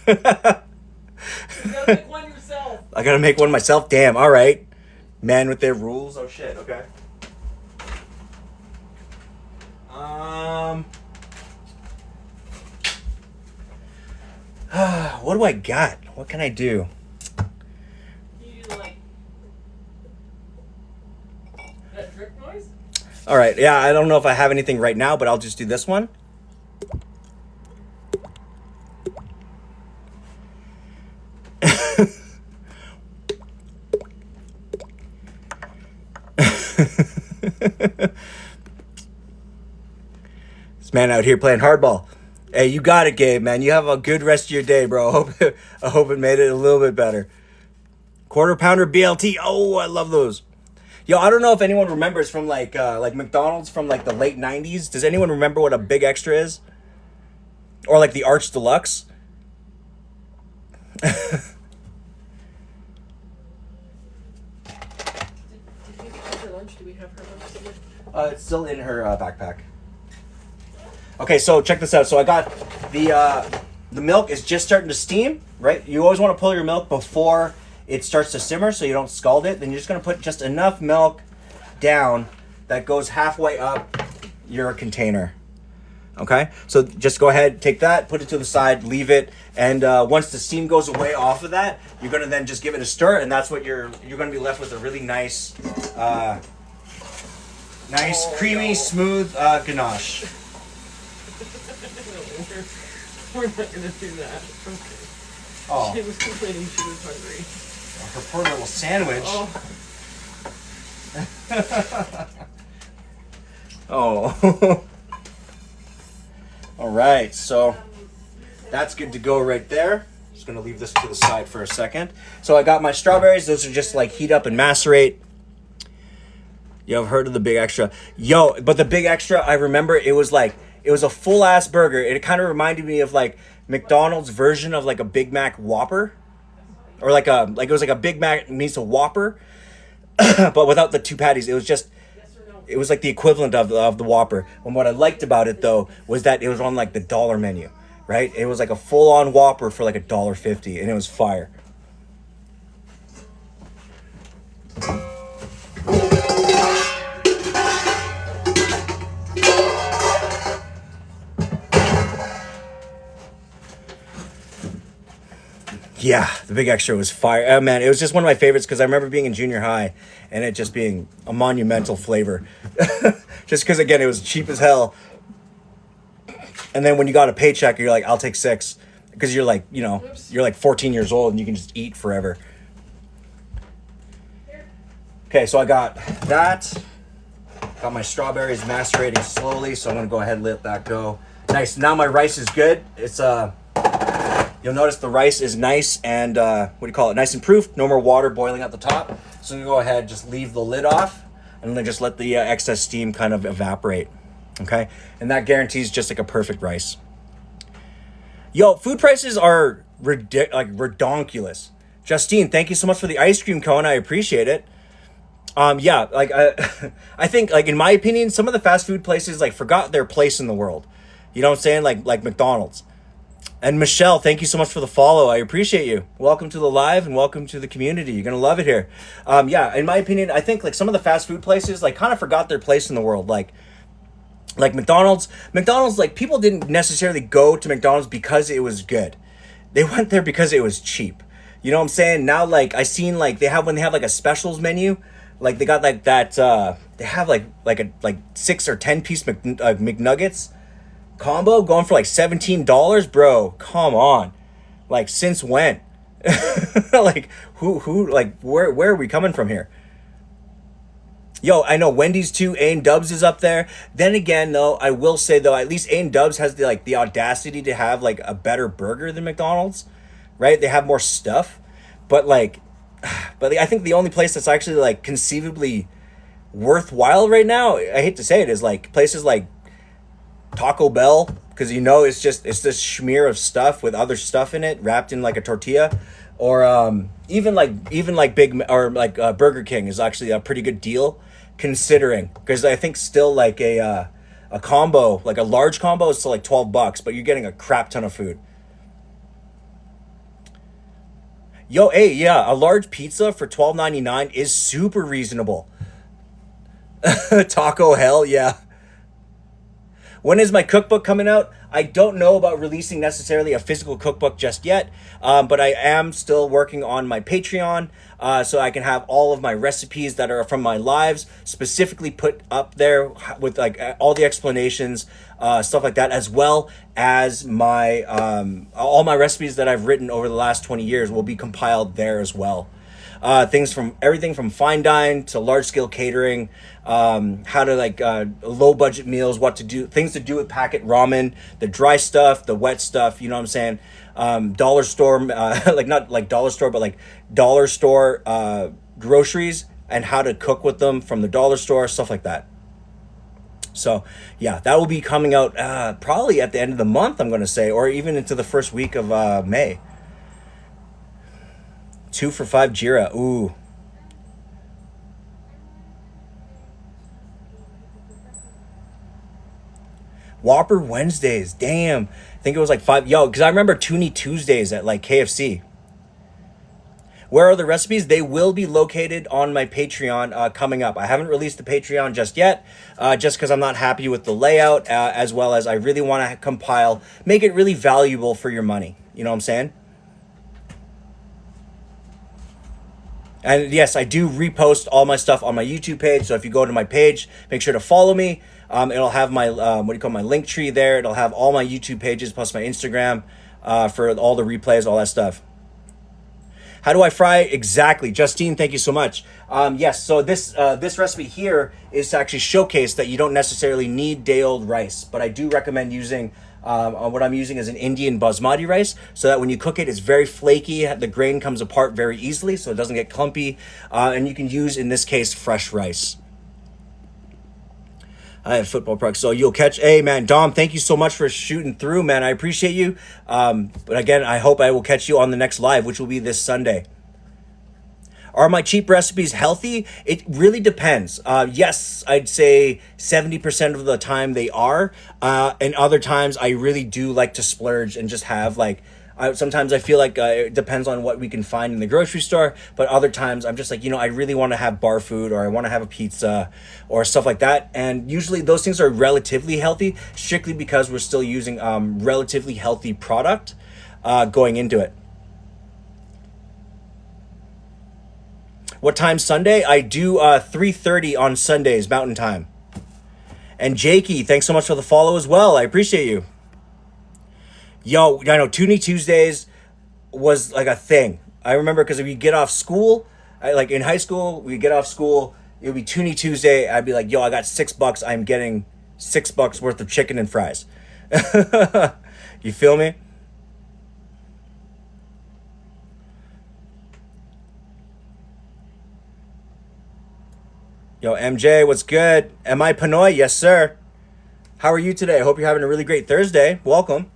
You gotta make one yourself. I gotta make one myself? Damn, alright. Man with their rules. Oh shit, okay. What do I got? What can I do? You do like that drip noise? Alright, yeah, I don't know if I have anything right now, but I'll just do this one. This man out here playing hardball. Hey, you got it, Gabe, man. You have a good rest of your day, bro. I hope it made it a little bit better. Quarter pounder BLT. Oh, I love those. Yo, I don't know if anyone remembers from like McDonald's from like the late 90s. Does anyone remember what a Big Extra is? Or like the Arch Deluxe? Did you get her lunch? Do we have her lunch somewhere? It's still in her backpack. Okay, so check this out. So I got the milk is just starting to steam, right? You always want to pull your milk before it starts to simmer so you don't scald it. Then you're just going to put just enough milk down that goes halfway up your container. Okay? So just go ahead, take that, put it to the side, leave it, and once the steam goes away off of that, you're going to then just give it a stir, and that's what you're going to be left with a really nice creamy, smooth ganache. We're not gonna do that. Okay. Oh. She was complaining she was hungry. Her poor little sandwich. Oh. Oh. All right, so that's good to go right there. Just gonna leave this to the side for a second. So I got my strawberries. Those are just like heat up and macerate. Yo, I've heard of the Big Extra. Yo, but the Big Extra, I remember it was a full ass burger. It kind of reminded me of like McDonald's version of like a Big Mac Whopper, or like it was like a Big Mac meets a Whopper, but without the two patties. It was just, it was like the equivalent of the Whopper. And what I liked about it though was that it was on like the dollar menu, right? It was like a full on Whopper for like $1.50, and it was fire. Yeah, the Big Extra was fire. Oh, man, it was just one of my favorites because I remember being in junior high and it just being a monumental flavor. Just because, again, it was cheap as hell. And then when you got a paycheck, you're like, I'll take 6. Because you're like, you know, you're like 14 years old and you can just eat forever. Okay, so I got that. Got my strawberries macerating slowly, so I'm going to go ahead and let that go. Nice. Now my rice is good. It's, you'll notice the rice is nice and, nice and proof. No more water boiling at the top. So you go ahead, just leave the lid off, and then just let the excess steam kind of evaporate. Okay? And that guarantees just like a perfect rice. Yo, food prices are redonkulous. Justine, thank you so much for the ice cream cone. I appreciate it. Yeah, like I think, like, in my opinion, some of the fast food places like forgot their place in the world. You know what I'm saying? Like McDonald's. And Michelle, thank you so much for the follow. I appreciate you. Welcome to the live and welcome to the community. You're gonna love it here. Yeah, in my opinion, I think like some of the fast food places like kind of forgot their place in the world. Like McDonald's, like people didn't necessarily go to McDonald's because it was good. They went there because it was cheap. You know what I'm saying? Now, like I seen like when they have like a specials menu, like they got like that. They have like 6 or 10 piece McNuggets combo going for like $17, bro. Come on, like since when? Like who like where are we coming from here? Yo, I know Wendy's too. A&Dubs is up there. Then again, though, I will say though, at least A&Dubs has the audacity to have like a better burger than McDonald's, right? They have more stuff, but I think the only place that's actually like conceivably worthwhile right now, I hate to say it, is like places like Taco Bell, because it's this smear of stuff with other stuff in it wrapped in like a tortilla, or even like Burger King is actually a pretty good deal, considering, because I think still like a combo, like a large combo, is still like $12, but you're getting a crap ton of food. Yo, hey, yeah, a large pizza for $12.99 is super reasonable. Taco hell, yeah. When is my cookbook coming out? I don't know about releasing necessarily a physical cookbook just yet, but I am still working on my Patreon, so I can have all of my recipes that are from my lives specifically put up there with like all the explanations, stuff like that, as well as my all my recipes that I've written over the last 20 years will be compiled there as well. Things from everything from fine dine to large scale catering, how to like low budget meals, what to do, things to do with packet ramen, the dry stuff, the wet stuff. You know what I'm saying? Dollar store, like not like dollar store, but like dollar store groceries and how to cook with them from the dollar store, stuff like that. So yeah, that will be coming out probably at the end of the month, I'm going to say, or even into the first week of May. 2 for $5 Jira. Ooh. Whopper Wednesdays. Damn. I think it was like 5. Yo, because I remember Toonie Tuesdays at like KFC. Where are the recipes? They will be located on my Patreon coming up. I haven't released the Patreon just yet, just because I'm not happy with the layout, as well as I really want to compile, make it really valuable for your money. You know what I'm saying? And yes, I do repost all my stuff on my YouTube page. So if you go to my page, make sure to follow me. It'll have my my link tree there. It'll have all my YouTube pages plus my Instagram for all the replays, all that stuff. How do I fry exactly? Justine, thank you so much. Yes, so this recipe here is to actually showcase that you don't necessarily need day-old rice, but I do recommend using what I'm using is an Indian basmati rice, so that when you cook it, it's very flaky. The grain comes apart very easily, so it doesn't get clumpy. And you can use, in this case, fresh rice. I have football products, so you'll catch. Hey, man, Dom, thank you so much for shooting through, man. I appreciate you. But again, I hope I will catch you on the next live, which will be this Sunday. Are my cheap recipes healthy? It really depends. Yes, I'd say 70% of the time they are. And other times I really do like to splurge and just have like, sometimes I feel like it depends on what we can find in the grocery store. But other times I'm just like, I really want to have bar food, or I want to have a pizza or stuff like that. And usually those things are relatively healthy, strictly because we're still using relatively healthy product going into it. What time Sunday? I do 3:30 on Sundays, Mountain Time. And Jakey, thanks so much for the follow as well. I appreciate you. Yo, I know Toonie Tuesdays was like a thing. I remember because if you get off school, like in high school, we get off school, it would be Toonie Tuesday. I'd be like, yo, I got $6. I'm getting $6 worth of chicken and fries. You feel me? Yo, MJ, what's good? Am I Panoy? Yes, sir. How are you today? I hope you're having a really great Thursday. Welcome.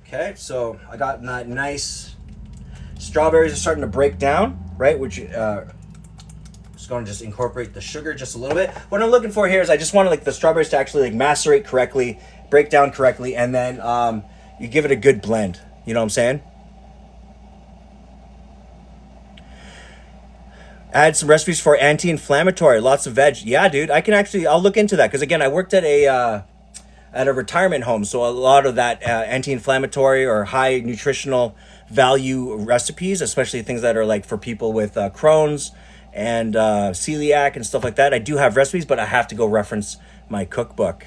Okay, so I got that nice strawberries are starting to break down, right? Which just going to just incorporate the sugar just a little bit. What I'm looking for here is I just want the strawberries to actually like macerate correctly, break down correctly, and then you give it a good blend. You know what I'm saying? Add some recipes for anti-inflammatory, lots of veg. Yeah, dude, I'll look into that, because again, I worked at a retirement home, so a lot of that anti-inflammatory or high nutritional value recipes, especially things that are like for people with Crohn's and celiac and stuff like that. I do have recipes, but I have to go reference my cookbook,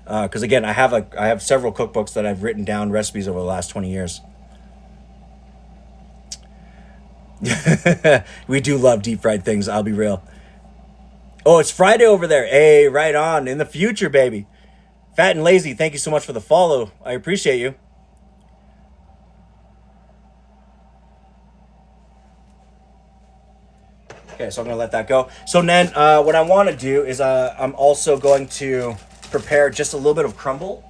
because again, I have several cookbooks that I've written down recipes over the last 20 years. We do love deep fried things, I'll be real. Oh, it's Friday over there. Hey, right on. In the future, baby. Fat and Lazy, thank you so much for the follow. I appreciate you. Okay, so I'm gonna let that go. So then what I want to do is I'm also going to prepare just a little bit of crumble.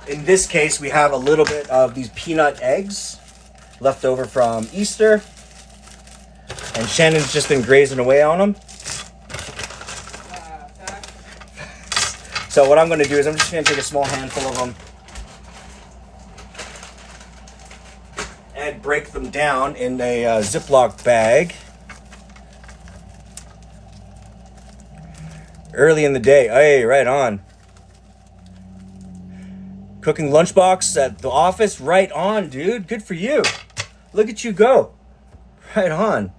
In this case, we have a little bit of these peanut eggs left over from Easter. And Shannon's just been grazing away on them. So what I'm going to do is I'm just going to take a small handful of them and break them down in a Ziploc bag. Early in the day. Hey, right on. Cooking lunchbox at the office. Right on, dude. Good for you. Look at you go. Right on.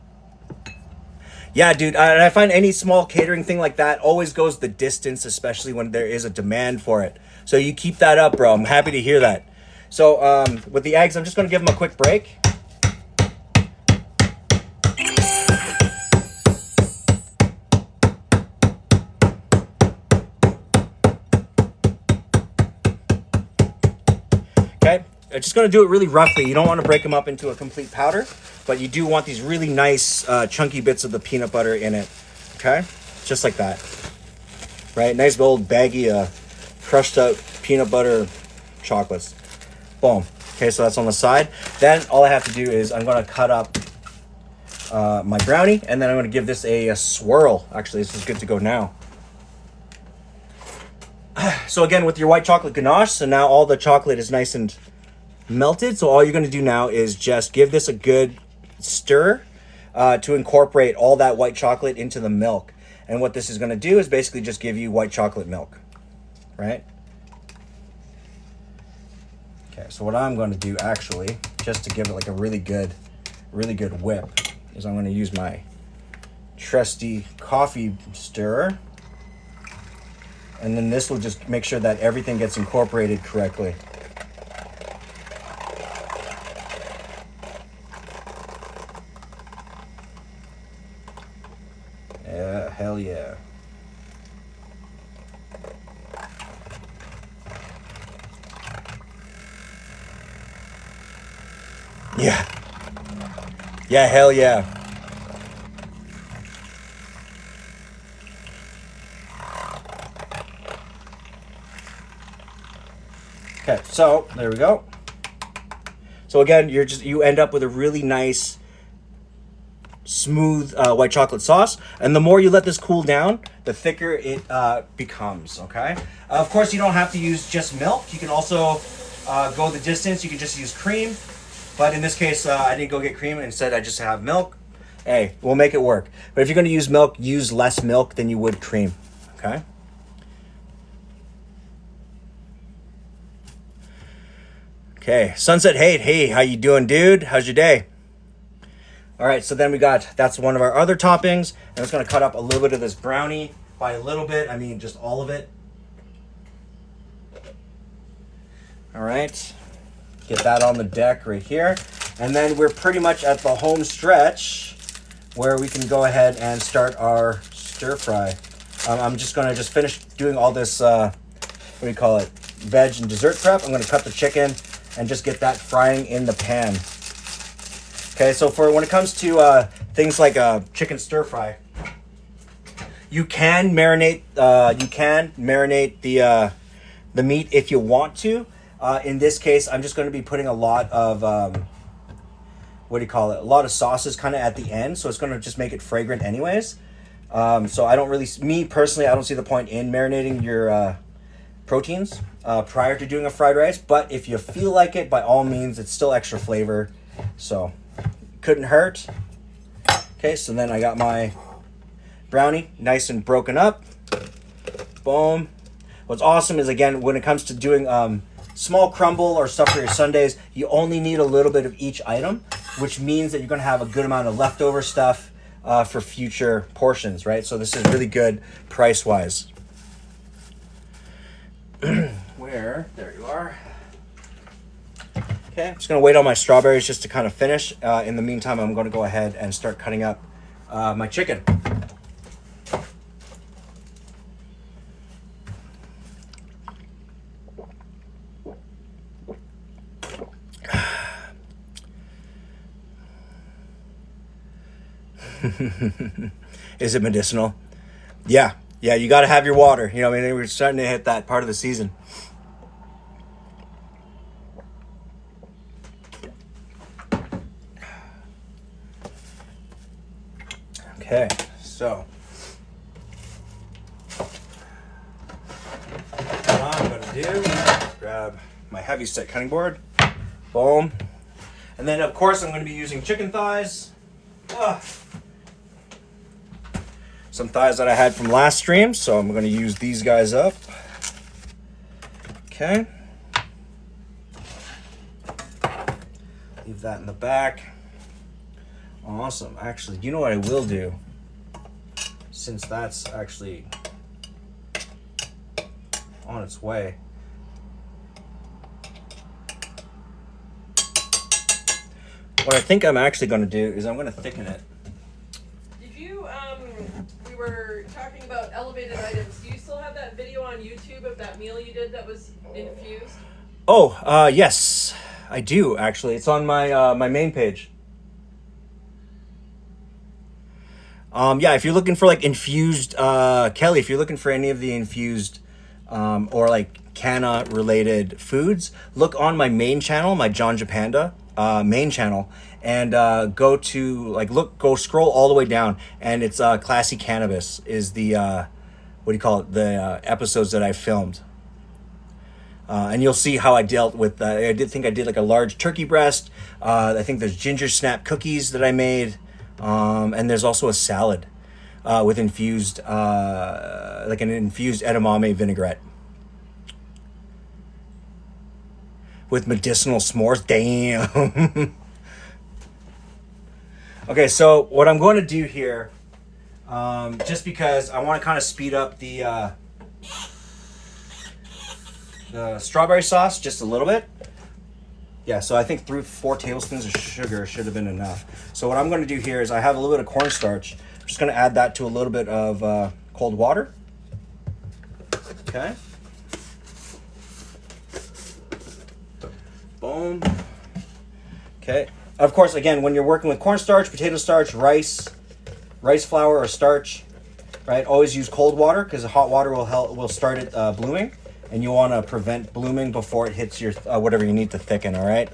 Yeah, dude. And I find any small catering thing like that always goes the distance, especially when there is a demand for it. So you keep that up, bro. I'm happy to hear that. So with the eggs, I'm just going to give them a quick break. Okay, I'm just going to do it really roughly. You don't want to break them up into a complete powder, but you do want these really nice chunky bits of the peanut butter in it. Okay, just like that. Right, nice old baggy crushed up peanut butter chocolates. Boom. Okay, so that's on the side. Then all I have to do is I'm going to cut up my brownie, and then I'm going to give this a swirl. Actually, this is good to go now. So again, with your white chocolate ganache, so now all the chocolate is nice and melted. So all you're going to do now is just give this a good stir to incorporate all that white chocolate into the milk. And what this is going to do is basically just give you white chocolate milk, right? Okay, so what I'm going to do actually, just to give it like a really good whip, is I'm going to use my trusty coffee stirrer. And then this will just make sure that everything gets incorporated correctly. Yeah, hell yeah. Yeah. Yeah, hell yeah. Okay, so there we go. So again, you end up with a really nice, smooth white chocolate sauce, and the more you let this cool down, the thicker it becomes. Okay. Of course, you don't have to use just milk. You can also go the distance. You can just use cream, but in this case, I didn't go get cream. Instead, I just have milk. Hey, we'll make it work. But if you're going to use milk, use less milk than you would cream. Okay. Okay, Sunset Hate, hey, how you doing, dude? How's your day? All right, so then that's one of our other toppings. And I'm just gonna cut up a little bit of this brownie. By a little bit, I mean just all of it. All right, get that on the deck right here. And then we're pretty much at the home stretch where we can go ahead and start our stir fry. I'm just gonna finish doing all this, what do you call it, veg and dessert prep. I'm gonna cut the chicken and just get that frying in the pan. Okay, so when it comes to things like chicken stir fry, you can marinate the meat if you want to. In this case, I'm just going to be putting a lot of a lot of sauces kind of at the end, so it's going to just make it fragrant anyways. So I don't really, me personally, I don't see the point in marinating your proteins prior to doing a fried rice, but if you feel like it, by all means, it's still extra flavor, so couldn't hurt. Okay, so then I got my brownie nice and broken up. Boom. What's awesome is, again, when it comes to doing small crumble or stuff for your sundaes, you only need a little bit of each item, which means that you're going to have a good amount of leftover stuff for future portions, right? So this is really good price-wise. There you are. Okay, I'm just going to wait on my strawberries just to kind of finish. In the meantime, I'm going to go ahead and start cutting up my chicken. Is it medicinal? Yeah. Yeah, you got to have your water. You know, I mean, we're starting to hit that part of the season. Okay, so what I'm going to do is grab my heavy set cutting board. Boom. And then, of course, I'm going to be using chicken thighs. Some thighs that I had from last stream, so I'm going to use these guys up. Okay. Leave that in the back. Awesome. Actually, you know what I will do? Since that's actually on its way. What I think I'm actually going to do is I'm going to thicken it. Did you, we were talking about elevated items. Do you still have that video on YouTube of that meal you did that was infused? Oh, yes, I do actually. It's on my my main page. Yeah, if you're looking for like infused, Kelly, if you're looking for any of the infused or like canna related foods, look on my main channel, my John Japanda main channel, and go to like go scroll all the way down, and it's Classy Cannabis is the what do you call it, the episodes that I filmed. And you'll see how I dealt with. I did like a large turkey breast. I think there's ginger snap cookies that I made, and there's also a salad with infused, like an infused edamame vinaigrette with medicinal s'mores. Damn. Okay, so what I'm going to do here, just because I want to kind of speed up the strawberry sauce just a little bit. Yeah, so I think 4 tablespoons of sugar should have been enough. So what I'm going to do here is I have a little bit of cornstarch. I'm just going to add that to a little bit of cold water. Okay. Boom. Okay. Of course, again, when you're working with cornstarch, potato starch, rice flour, or starch, right? Always use cold water because the hot water will start it blooming. And you want to prevent blooming before it hits your whatever you need to thicken, all right?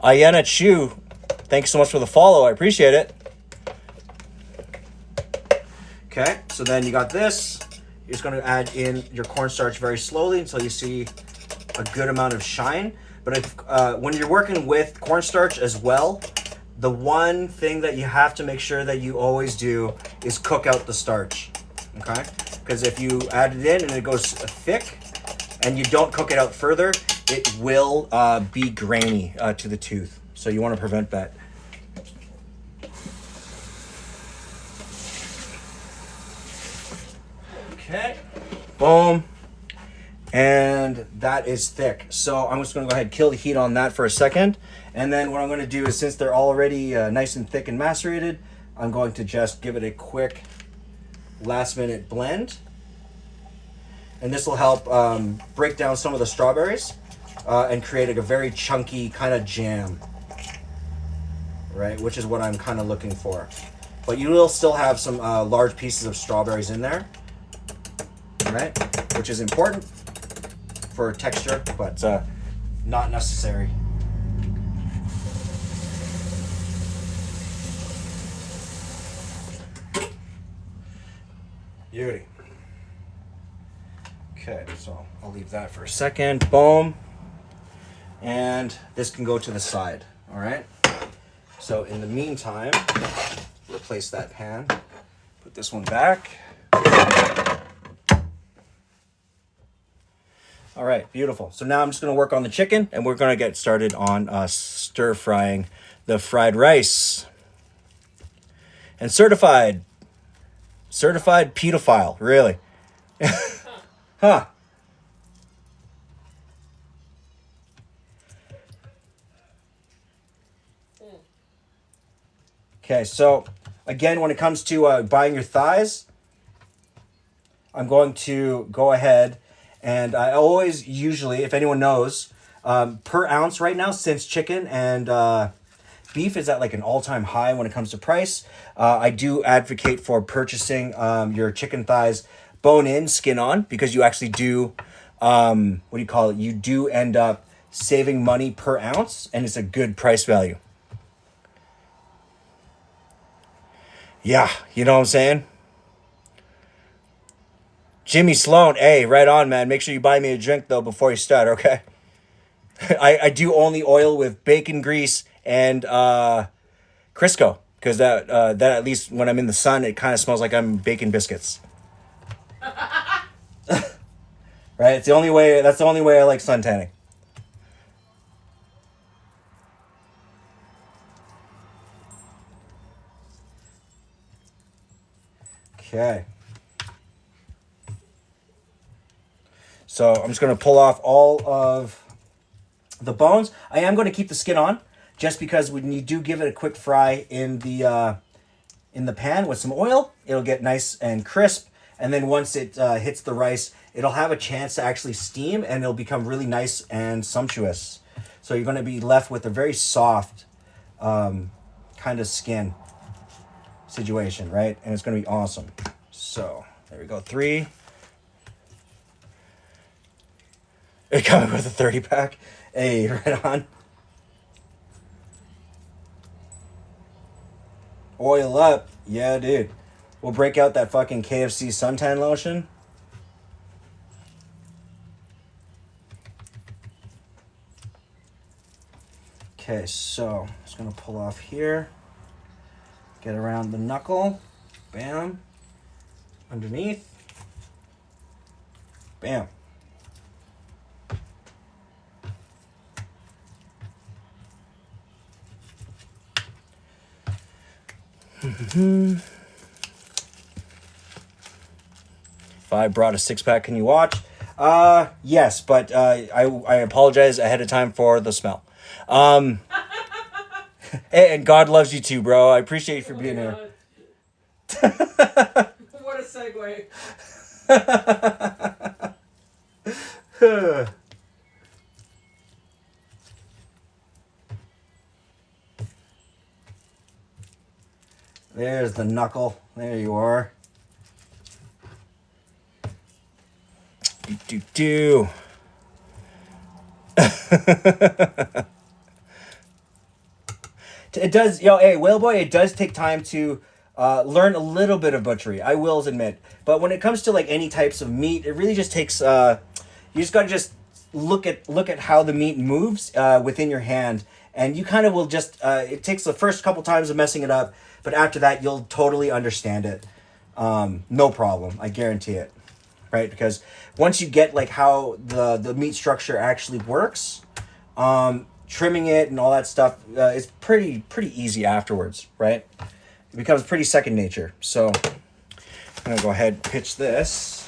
Ayana Chu, thanks so much for the follow. I appreciate it. Okay, so then you got this. You're just going to add in your cornstarch very slowly until you see a good amount of shine. But if when you're working with cornstarch as well, the one thing that you have to make sure that you always do is cook out the starch, okay? Because if you add it in and it goes thick and you don't cook it out further, it will be grainy to the tooth. So you want to prevent that. Okay, boom. And that is thick. So I'm just going to go ahead and kill the heat on that for a second. And then what I'm going to do is, since they're already nice and thick and macerated, I'm going to just give it a quick last minute blend, and this will help break down some of the strawberries and create like a very chunky kind of jam, right, which is what I'm kind of looking for. But you will still have some large pieces of strawberries in there, right, which is important for texture, but not necessary. Beauty. Okay, so I'll leave that for a second. Boom. And this can go to the side. All right. So in the meantime, replace that pan. Put this one back. All right, beautiful. So now I'm just going to work on the chicken, and we're going to get started on stir frying the fried rice. And certified pedophile, really. Huh. Okay, so again, when it comes to buying your thighs, I'm going to go ahead and I always usually, if anyone knows, per ounce right now, since chicken and beef is at like an all-time high when it comes to price. I do advocate for purchasing your chicken thighs bone in, skin on, because you actually do, what do you call it? You do end up saving money per ounce, and it's a good price value. Yeah, you know what I'm saying? Jimmy Sloan, hey, right on, man. Make sure you buy me a drink, though, before you start, okay? I do only oil with bacon grease and Crisco, because that at least when I'm in the sun, it kind of smells like I'm baking biscuits. Right? It's the only way. That's the only way I like sun tanning. Okay. So I'm just going to pull off all of the bones. I am going to keep the skin on, just because when you do give it a quick fry in the pan with some oil, it'll get nice and crisp. And then once it hits the rice, it'll have a chance to actually steam, and it'll become really nice and sumptuous. So you're going to be left with a very soft kind of skin situation, right? And it's going to be awesome. So there we go. 3. It coming with a 30 pack. Hey, right on. Oil up. Yeah, dude. We'll break out that fucking KFC suntan lotion. Okay, so I'm just going to pull off here. Get around the knuckle. Bam. Underneath. Bam. If I brought a 6-pack, can you watch? Yes, but I apologize ahead of time for the smell. And God loves you too, bro. I appreciate you for being here. What a segue. There's the knuckle. There you are. Do. It does, hey, Whale Boy, it does take time to learn a little bit of butchery, I will admit. But when it comes to like any types of meat, it really just takes, you just gotta just look at how the meat moves within your hand. And you kind of will just, it takes the first couple times of messing it up, but after that, you'll totally understand it. No problem, I guarantee it. Right? Because once you get like how the meat structure actually works, trimming it and all that stuff is pretty easy afterwards, right? It becomes pretty second nature. So I'm gonna go ahead and pitch this.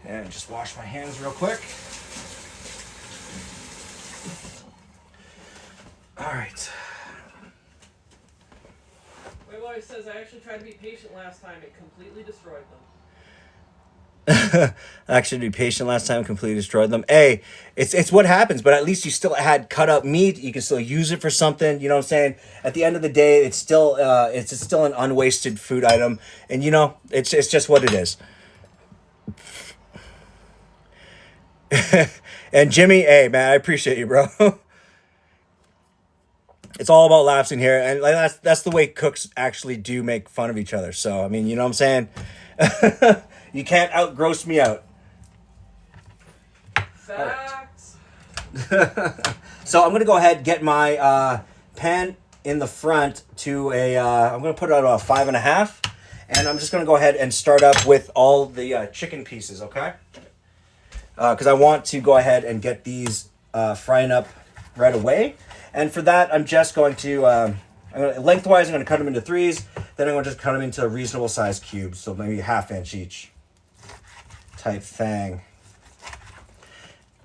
And just wash my hands real quick. All right. Wayboy says, I actually tried to be patient last time. It completely destroyed them. Actually, be patient last time, completely destroyed them. Hey, it's what happens, but at least you still had cut up meat. You can still use it for something. You know what I'm saying? At the end of the day, it's still an unwasted food item, and it's just what it is. And Jimmy, hey man, I appreciate you, bro. It's all about laughs in here, and like that's the way cooks actually do make fun of each other. So I mean, you know what I'm saying? You can't gross me out. Facts. So I'm gonna go ahead and get my pan in the front to I'm gonna put it at a 5.5, and I'm just gonna go ahead and start up with all the chicken pieces, okay? Because I want to go ahead and get these frying up right away. And for that, I'm just going to, lengthwise, I'm going to cut them into 3s. Then I'm going to just cut them into reasonable sized cubes. So maybe 1/2 inch each type thing.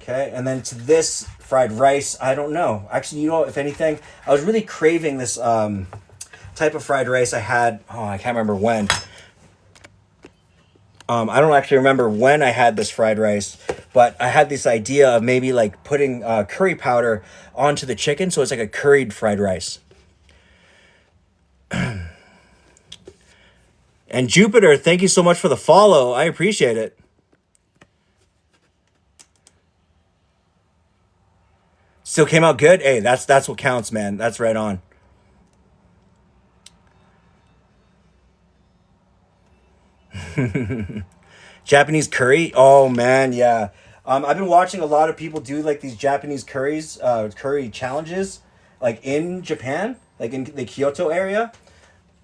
Okay, and then to this fried rice, I don't know. Actually, if anything, I was really craving this type of fried rice I had, I can't remember when. I don't actually remember when I had this fried rice, but I had this idea of maybe like putting curry powder onto the chicken, so it's like a curried fried rice. And Jupiter, thank you so much for the follow. I appreciate it. Still came out good. Hey, that's what counts, man. That's right on. Japanese curry. Oh man, yeah. I've been watching a lot of people do like these Japanese curry challenges, like in Japan, like in the Kyoto area.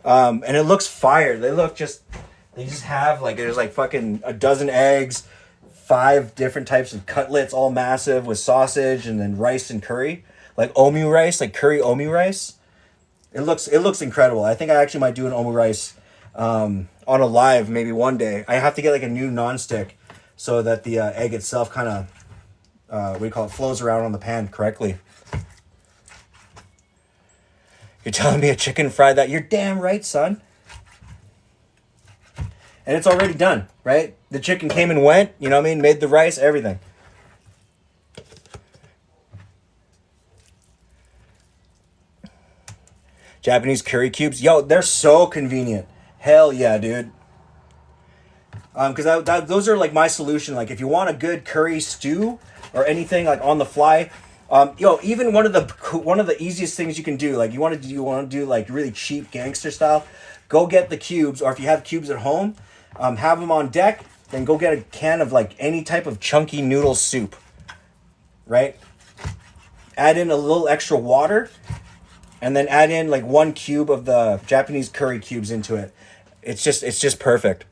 And it looks fire. They just have like there's like fucking a dozen eggs, 5 different types of cutlets, all massive with sausage, and then rice and curry, like omu rice, like curry omu rice. It looks incredible. I think I actually might do an omu rice on a live maybe one day. I have to get like a new nonstick so that the egg itself kind of what do you call it, flows around on the pan correctly. You're telling me a chicken fried that? You're damn right, son. And it's already done, right? The chicken came and went, you know what I mean? Made the rice, everything. Japanese curry cubes. Yo, they're so convenient. Hell yeah, dude. Because those are like my solution. Like if you want a good curry stew or anything like on the fly, even one of the easiest things you can do, like you want to do like really cheap gangster style, go get the cubes, or if you have cubes at home, have them on deck. Then go get a can of like any type of chunky noodle soup, right? Add in a little extra water, and then add in like 1 cube of the Japanese curry cubes into it. It's just perfect.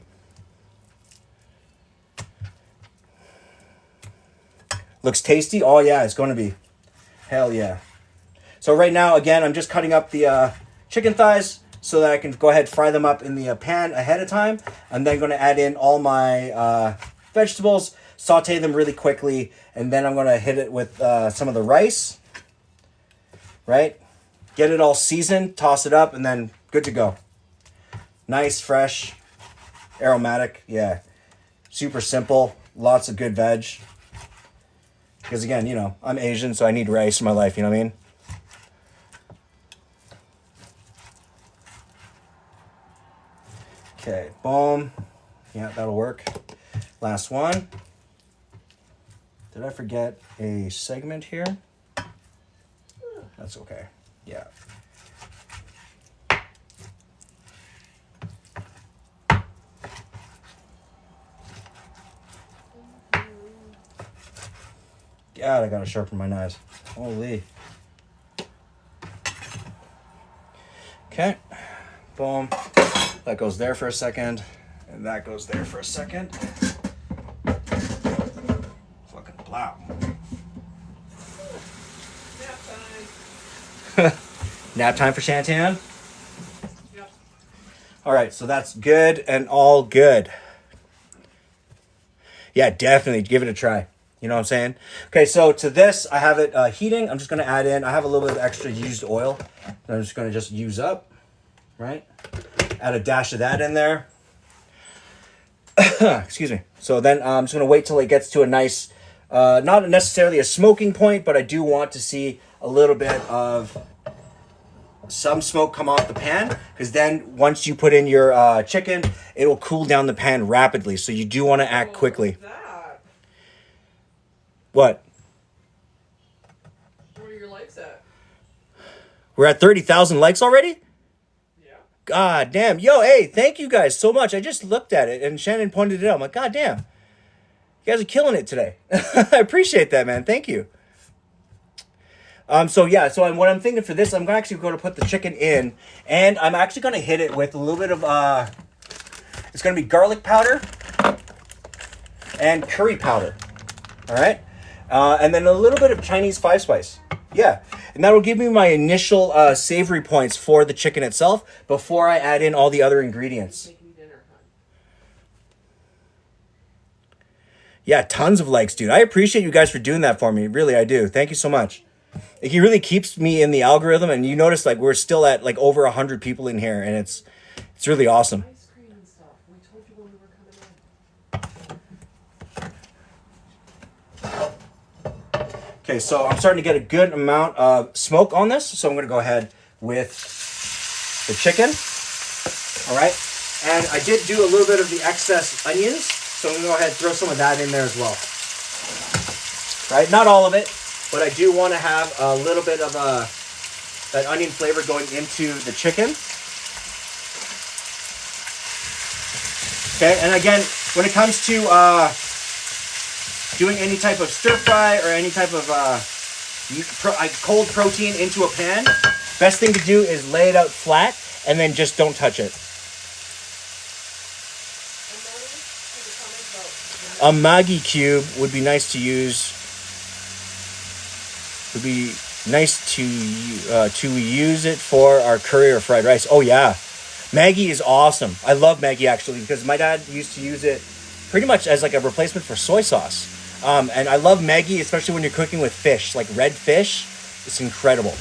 Looks tasty. Oh yeah, it's going to be. Hell yeah. So right now, again, I'm just cutting up the chicken thighs so that I can go ahead and fry them up in the pan ahead of time. I'm then going to add in all my vegetables, saute them really quickly, and then I'm going to hit it with some of the rice, right? Get it all seasoned, toss it up, and then good to go. Nice, fresh, aromatic, yeah. Super simple, lots of good veg. Because again, you know, I'm Asian, so I need rice in my life, you know what I mean? Okay, boom. Yeah, that'll work. Last one. Did I forget a segment here? That's okay. Yeah. God, I gotta sharpen my knives. Holy. Okay. Boom. That goes there for a second. And that goes there for a second. Fucking plow. Nap time. Nap time for Shantan? Yep. Alright, so that's good and all good. Yeah, definitely give it a try. You know what I'm saying? Okay, so to this, I have it heating. I'm just going to add in, I have a little bit of extra used oil that I'm just going to just use up, right? Add a dash of that in there. Excuse me. So then I'm just going to wait till it gets to a nice, not necessarily a smoking point, but I do want to see a little bit of some smoke come off the pan, because then once you put in your chicken, it will cool down the pan rapidly. So you do want to act quickly. What? Where are your likes at? We're at 30,000 likes already? Yeah. God damn. Yo, hey, thank you guys so much. I just looked at it and Shannon pointed it out. I'm like, God damn. You guys are killing it today. I appreciate that, man. Thank you. So what I'm thinking for this, I'm actually going to put the chicken in, and I'm actually going to hit it with a little bit of, it's going to be garlic powder and curry powder. All right. And then a little bit of Chinese 5-spice. Yeah. And that will give me my initial savory points for the chicken itself before I add in all the other ingredients. Making dinner, huh? Yeah, tons of likes, dude. I appreciate you guys for doing that for me. Really, I do. Thank you so much. Like, it really keeps me in the algorithm, and you notice like we're still at like over 100 people in here, and it's really awesome. Ice cream and stuff. We told you when we were coming Okay, so I'm starting to get a good amount of smoke on this. So I'm going to go ahead with the chicken. All right. And I did do a little bit of the excess onions. So I'm going to go ahead and throw some of that in there as well. Right? Not all of it, but I do want to have a little bit of that onion flavor going into the chicken. Okay, and again, when it comes to doing any type of stir fry or any type of cold protein into a pan, best thing to do is lay it out flat and then just don't touch it. A Maggi cube would be nice to use. Would be nice to use it for our curry or fried rice. Oh yeah, Maggi is awesome. I love Maggi actually because my dad used to use it pretty much as like a replacement for soy sauce. And I love Maggi, especially when you're cooking with fish, like red fish. It's incredible.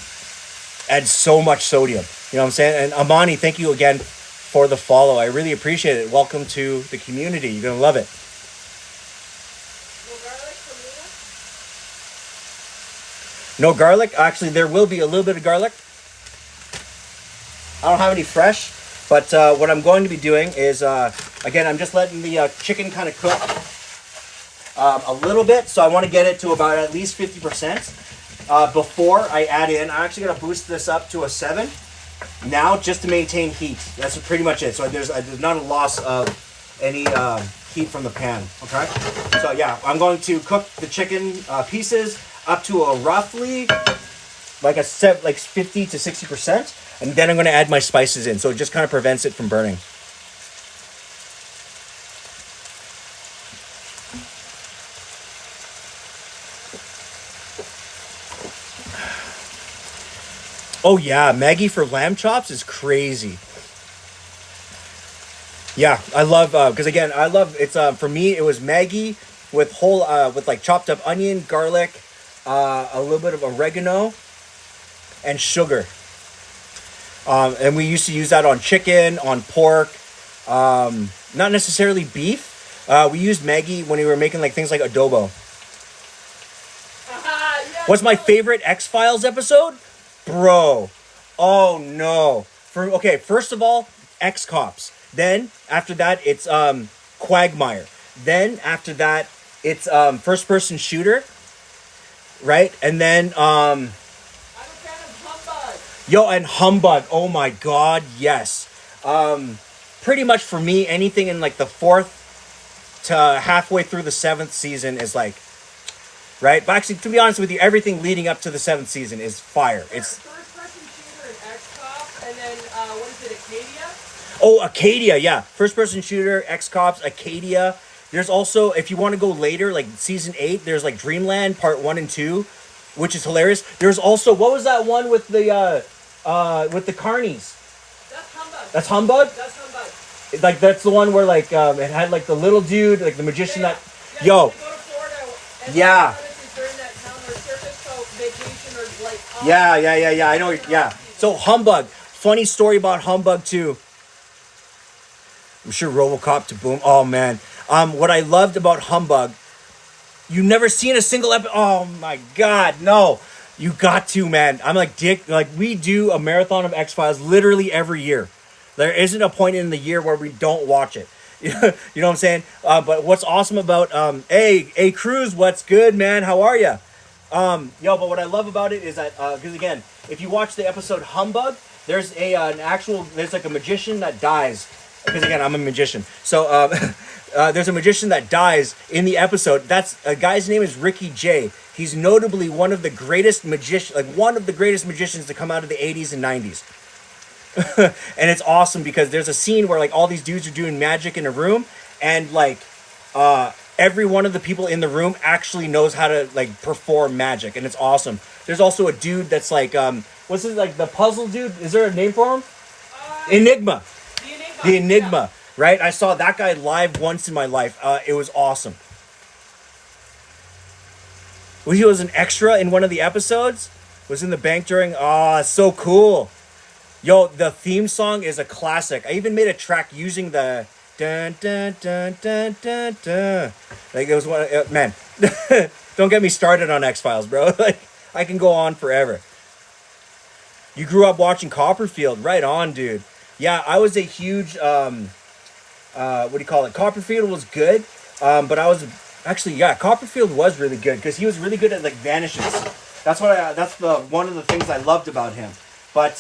Adds so much sodium. You know what I'm saying? And Amani, thank you again for the follow. I really appreciate it. Welcome to the community. You're gonna love it. No garlic? Actually, there will be a little bit of garlic. I don't have any fresh, but what I'm going to be doing is, again, I'm just letting the chicken kind of cook a little bit. So I want to get it to about at least 50% before I add in. I'm actually going to boost this up to a 7 now just to maintain heat. That's pretty much it. So there's not a loss of any heat from the pan, okay? So yeah, I'm going to cook the chicken pieces up to a roughly like 50 to 60%, and then I'm going to add my spices in, so it just kind of prevents it from burning. Oh yeah, Maggi for lamb chops is crazy. Yeah, I love because again, I love it's for me it was Maggi with whole with like chopped up onion, garlic, a little bit of oregano, and sugar. And we used to use that on chicken, on pork, not necessarily beef. We used Maggi when we were making like things like adobo. What's my favorite X-Files episode? Bro. Oh no. First of all, X-Cops. Then after that it's Quagmire. Then after that it's first person shooter. Right? And then I'm a fan of Humbug. Yo, and Humbug. Oh my god, yes. Pretty much for me, anything in like the 4th to halfway through the 7th season is like, right? But actually, to be honest with you, everything leading up to the 7th season is fire. It's first person shooter and X-Cops, and then what is it, Acadia? Oh, Acadia, yeah. First person shooter, X-Cops, Acadia. There's also, if you want to go later, like season 8, there's like Dreamland Part 1 and 2, which is hilarious. There's also, what was that one with the carnies? That's Humbug. That's Humbug? That's Humbug. Like that's the one where like it had like the little dude, like the magician that. Yo. Yeah. Yeah. I know. Yeah. So Humbug. Funny story about Humbug too. I'm sure RoboCop to boom. Oh man. What I loved about Humbug, you never seen a single episode. Oh my god, no. You got to, man. I'm like Dick. Like we do a marathon of X-Files literally every year. There isn't a point in the year where we don't watch it. You know what I'm saying? But what's awesome about hey Cruz, what's good, man? How are you? But what I love about it is that because again, if you watch the episode Humbug, there's there's like a magician that dies. Because again, I'm a magician. So there's a magician that dies in the episode. That's a guy's name is Ricky Jay. He's notably one of the greatest magicians to come out of the 80s and 90s. And it's awesome because there's a scene where like all these dudes are doing magic in a room, and like every one of the people in the room actually knows how to like perform magic, and it's awesome. There's also a dude that's like what's it, like the puzzle dude? Is there a name for him? Enigma. The Enigma, yeah. Right? I saw that guy live once in my life. It was awesome. He was an extra in one of the episodes. Was in the bank during. Oh, so cool. Yo, the theme song is a classic. I even made a track using the dun dun dun dun dun dun. Like it was one. Man, Don't get me started on X-Files, bro. Like, I can go on forever. You grew up watching Copperfield. Right on, dude. Yeah, I was a huge, what do you call it? Copperfield was good, but I was, actually, yeah, Copperfield was really good, because he was really good at, like, vanishes. That's one of the things I loved about him. But,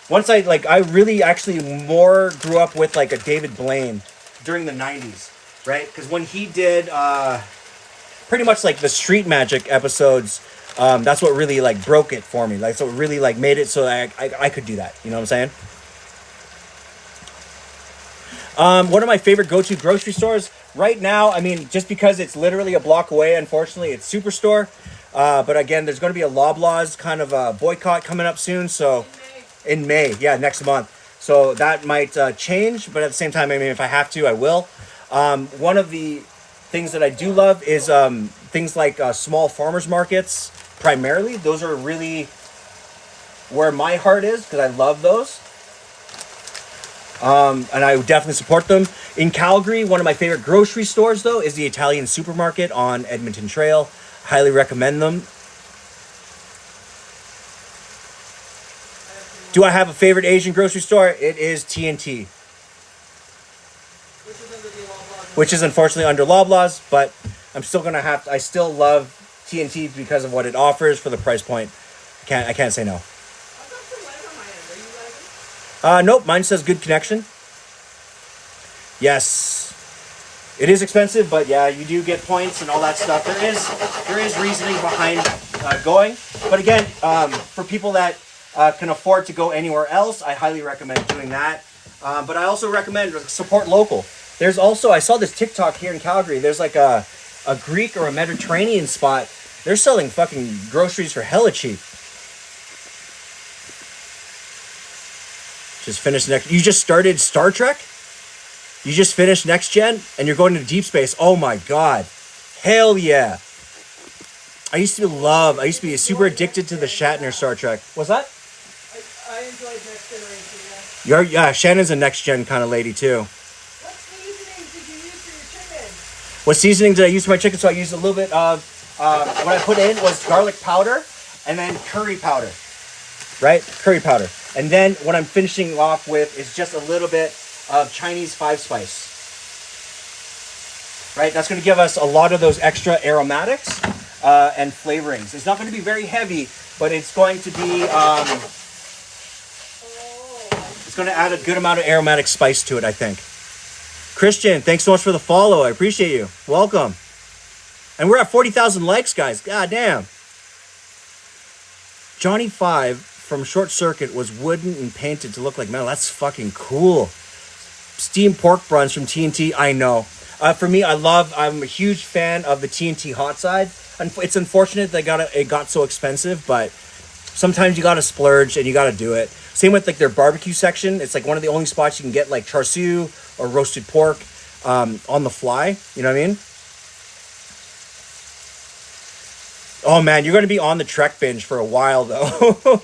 once I really actually more grew up with, like, a David Blaine during the 90s, right? Because when he did, pretty much like the Street Magic episodes, that's what really like broke it for me. Like, so it really like made it so I could do that. You know what I'm saying? One of my favorite go-to grocery stores right now, I mean, just because it's literally a block away, unfortunately, it's Superstore. But again, there's going to be a Loblaws kind of boycott coming up soon. So in May, yeah, next month. So that might change, but at the same time, I mean, if I have to, I will. One of the things that I do love is things like small farmers markets, primarily. Those are really where my heart is, because I love those. And I would definitely support them. In Calgary, one of my favorite grocery stores, though, is the Italian Supermarket on Edmonton Trail. Highly recommend them. Do I have a favorite Asian grocery store? It is TNT. Which is unfortunately under Loblaws, but I'm still gonna I still love TNT because of what it offers for the price point. I can't say no. Nope, mine says good connection. Yes. It is expensive, but yeah, you do get points and all that stuff. There is reasoning behind going. But again, for people that can afford to go anywhere else, I highly recommend doing that. But I also recommend support local. There's also, I saw this TikTok here in Calgary. There's like a Greek or a Mediterranean spot. They're selling fucking groceries for hella cheap. Just finished next. You just started Star Trek? You just finished Next Gen and you're going to deep space. Oh my God. Hell yeah. I used to be super addicted to the Shatner Star Trek. What's that? I enjoyed Next Generation, Yeah, Shannon's a Next Gen kind of lady too. What seasoning did you use for your chicken? What seasoning did I use for my chicken? So I used a little bit of, what I put in was garlic powder and then curry powder. Right? Curry powder. And then what I'm finishing off with is just a little bit of Chinese 5-spice. Right? That's going to give us a lot of those extra aromatics and flavorings. It's not going to be very heavy, but it's going to be, it's going to add a good amount of aromatic spice to it, I think. Christian, thanks so much for the follow. I appreciate you. Welcome. And we're at 40,000 likes, guys. God damn. Johnny 5 from Short Circuit was wooden and painted to look like metal. That's fucking cool. Steamed pork buns from TNT. I know. For me, I'm a huge fan of the TNT hot side. It's unfortunate that it got so expensive, but sometimes you gotta splurge and you gotta do it. Same with like their barbecue section. It's like one of the only spots you can get like char siu or roasted pork on the fly. You know what I mean? Oh man, you're gonna be on the Trek binge for a while though.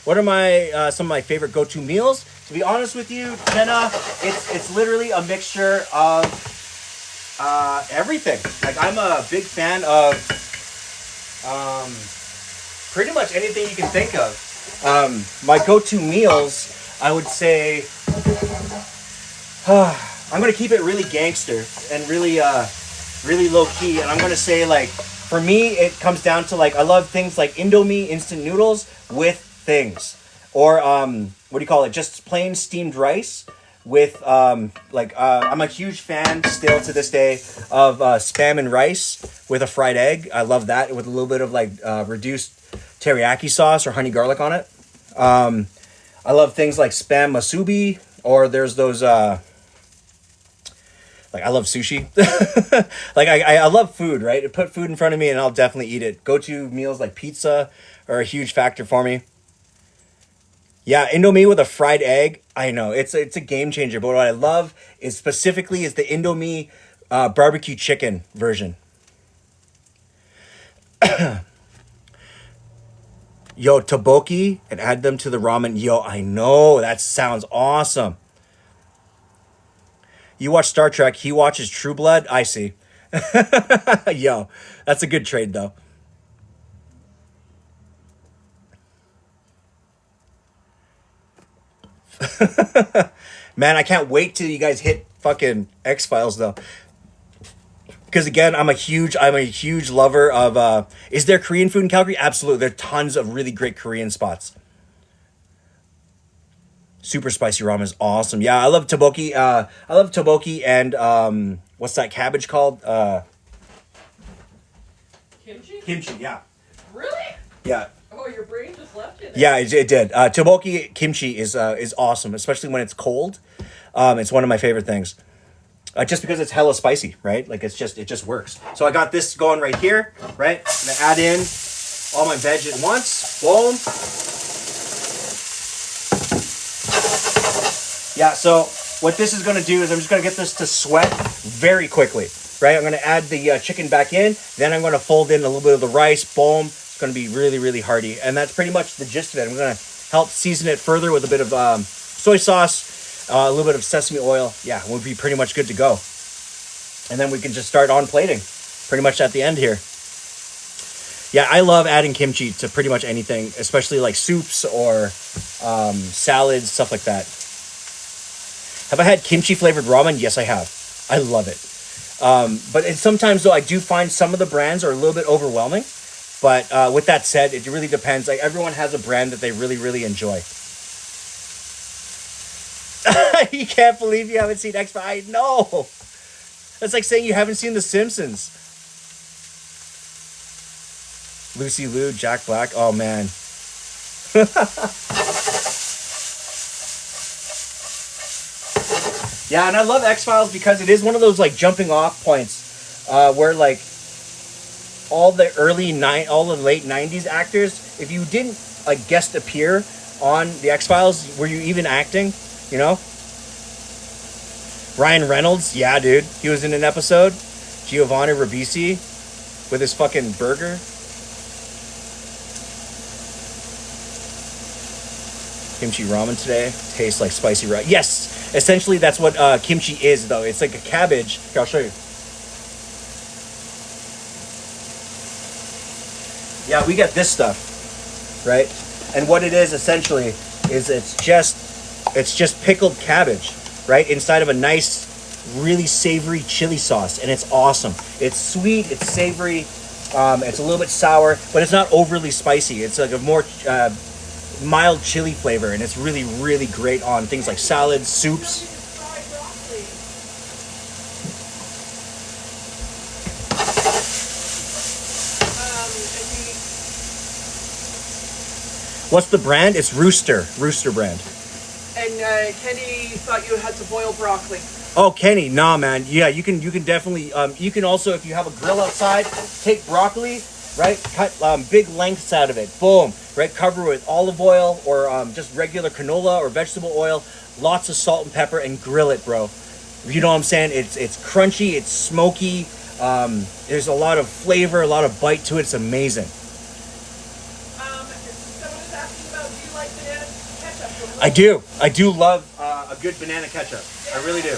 What are some of my favorite go-to meals? To be honest with you, Jenna, it's literally a mixture of everything. Like, I'm a big fan of pretty much anything you can think of. My go-to meals, I would say, I'm gonna keep it really gangster and really low key, and I'm gonna say, like, for me, it comes down to, like, I love things like Indomie instant noodles with things, or what do you call it, just plain steamed rice with I'm a huge fan still to this day of Spam and rice with a fried egg. I love that with a little bit of like reduced teriyaki sauce or honey garlic on it. I love things like Spam masubi, or there's those like, I love sushi. Like, I love food, right? Put food in front of me and I'll definitely eat it. Go-to meals like pizza are a huge factor for me. Yeah, Indomie with a fried egg. I know, it's a game changer. But what I love is the Indomie barbecue chicken version. Yo, tteokbokki, and add them to the ramen. Yo, I know, that sounds awesome. You watch Star Trek, he watches True Blood. I see. Yo, that's a good trade though. Man, I can't wait till you guys hit fucking X-Files though. Because again, I'm a huge lover of is there Korean food in Calgary? Absolutely. There are tons of really great Korean spots. Super spicy ramen is awesome. Yeah, I love tteokbokki. I love tteokbokki and what's that cabbage called? Kimchi? Kimchi, yeah. Really? Yeah. Oh, your brain just left you there. Yeah, it did. Tteokbokki kimchi is awesome, especially when it's cold. It's one of my favorite things. Just because it's hella spicy, right? Like it just works. So I got this going right here, right? I'm gonna add in all my veg at once. Boom. Yeah, so what this is gonna do is I'm just gonna get this to sweat very quickly, right? I'm gonna add the chicken back in, then I'm gonna fold in a little bit of the rice. Boom. It's gonna be really, really hearty. And that's pretty much the gist of it. I'm gonna help season it further with a bit of soy sauce, a little bit of sesame oil. Yeah, we'll be pretty much good to go. And then we can just start on plating pretty much at the end here. Yeah, I love adding kimchi to pretty much anything, especially like soups or salads, stuff like that. Have I had kimchi flavored ramen? Yes, I have. I love it. But sometimes though, I do find some of the brands are a little bit overwhelming. But with that said, it really depends. Like everyone has a brand that they really, really enjoy. You can't believe you haven't seen X-Files. I know. That's like saying you haven't seen The Simpsons. Lucy Liu, Jack Black. Oh man. Yeah, and I love X-Files because it is one of those like jumping off points where like all the late 90s actors, if you didn't like guest appear on the X-Files, were you even acting? You know? Ryan Reynolds, yeah, dude. He was in an episode. Giovanni Ribisi with his fucking burger. Kimchi ramen today. Tastes like spicy rice. Yes! Essentially, that's what kimchi is, though. It's like a cabbage. Here, I'll show you. Yeah, we get this stuff, right? And what it is, essentially, is it's just pickled cabbage, right? Inside of a nice, really savory chili sauce. And it's awesome. It's sweet, it's savory, it's a little bit sour, but it's not overly spicy. It's like a more mild chili flavor, and it's really, really great on things like salads, soups. What's the brand? It's Rooster brand. And Kenny thought you had to boil broccoli. Oh, Kenny, nah, man. Yeah, you can definitely. You can also, if you have a grill outside, take broccoli, right? Cut big lengths out of it. Boom, right? Cover with olive oil or just regular canola or vegetable oil. Lots of salt and pepper, and grill it, bro. You know what I'm saying? It's crunchy. It's smoky. There's a lot of flavor, a lot of bite to it. It's amazing. I do. I do love a good banana ketchup. I really do.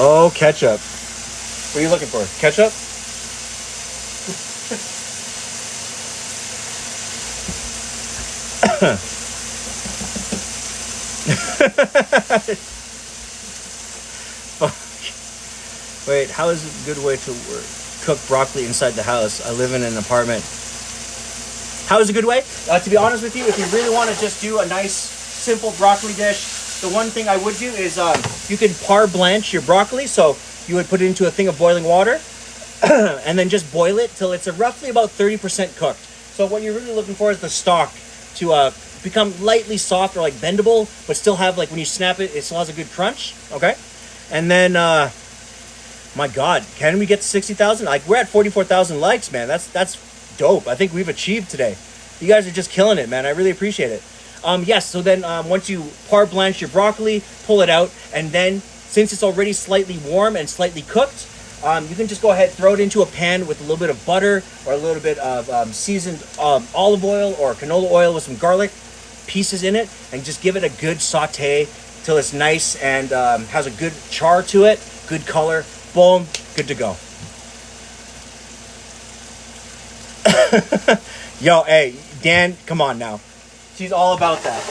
Oh, ketchup. What are you looking for? Ketchup? Wait, how is it a good way to cook broccoli inside the house? I live in an apartment. How is a good way? To be honest with you, if you really want to just do a nice, simple broccoli dish, the one thing I would do is you can par blanch your broccoli. So you would put it into a thing of boiling water and then just boil it till it's roughly about 30% cooked. So what you're really looking for is the stalk to become lightly soft or like bendable, but still have like when you snap it, it still has a good crunch. Okay, and then. My God, can we get to 60,000? Like we're at 44,000 likes, man. That's dope. I think we've achieved today. You guys are just killing it, man. I really appreciate it. Yes. So then, once you par blanch your broccoli, pull it out, and then since it's already slightly warm and slightly cooked, You can just go ahead, throw it into a pan with a little bit of butter or a little bit of seasoned olive oil or canola oil with some garlic pieces in it, and just give it a good saute till it's nice and has a good char to it, good color. Boom, good to go. Yo, hey, Dan, come on now. She's all about that.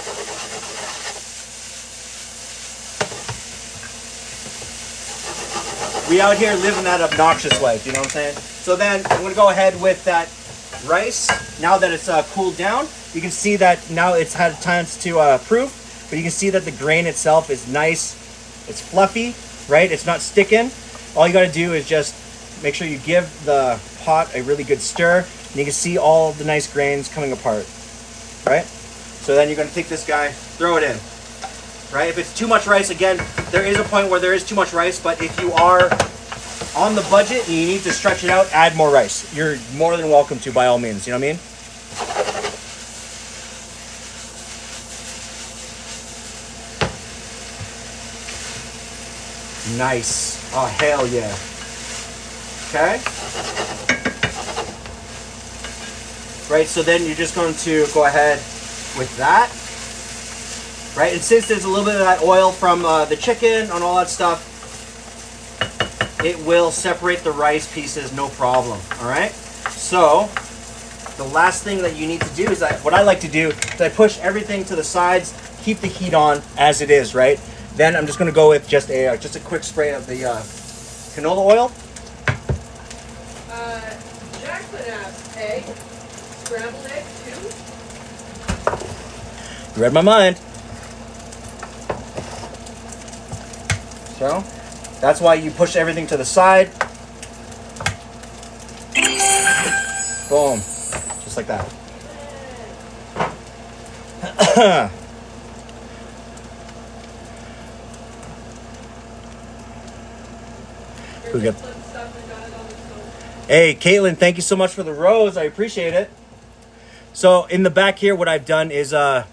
We out here living that obnoxious life, you know what I'm saying? So then I'm gonna go ahead with that rice. Now that it's cooled down, you can see that now it's had a chance to proof, but you can see that the grain itself is nice. It's fluffy, right? It's not sticking. All you gotta do is just make sure you give the pot a really good stir, and you can see all the nice grains coming apart, right? So then you're gonna take this guy, throw it in, right? If it's too much rice, again, there is a point where there is too much rice, but if you are on the budget and you need to stretch it out, add more rice. You're more than welcome to, by all means, you know what I mean? Nice. Oh, hell yeah. Okay. Right, so then you're just going to go ahead with that. Right, and since there's a little bit of that oil from the chicken and all that stuff, it will separate the rice pieces, no problem. All right. So the last thing that you need to do is that what I like to do is I push everything to the sides, keep the heat on as it is. Right. Then I'm just going to go with just a quick spray of the canola oil. Jacqueline asked, egg, scrambled egg too? You read my mind. So that's why you push everything to the side. Boom. Just like that. We got... Hey, Caitlin, thank you so much for the rose. I appreciate it. So in the back here, what I've done is it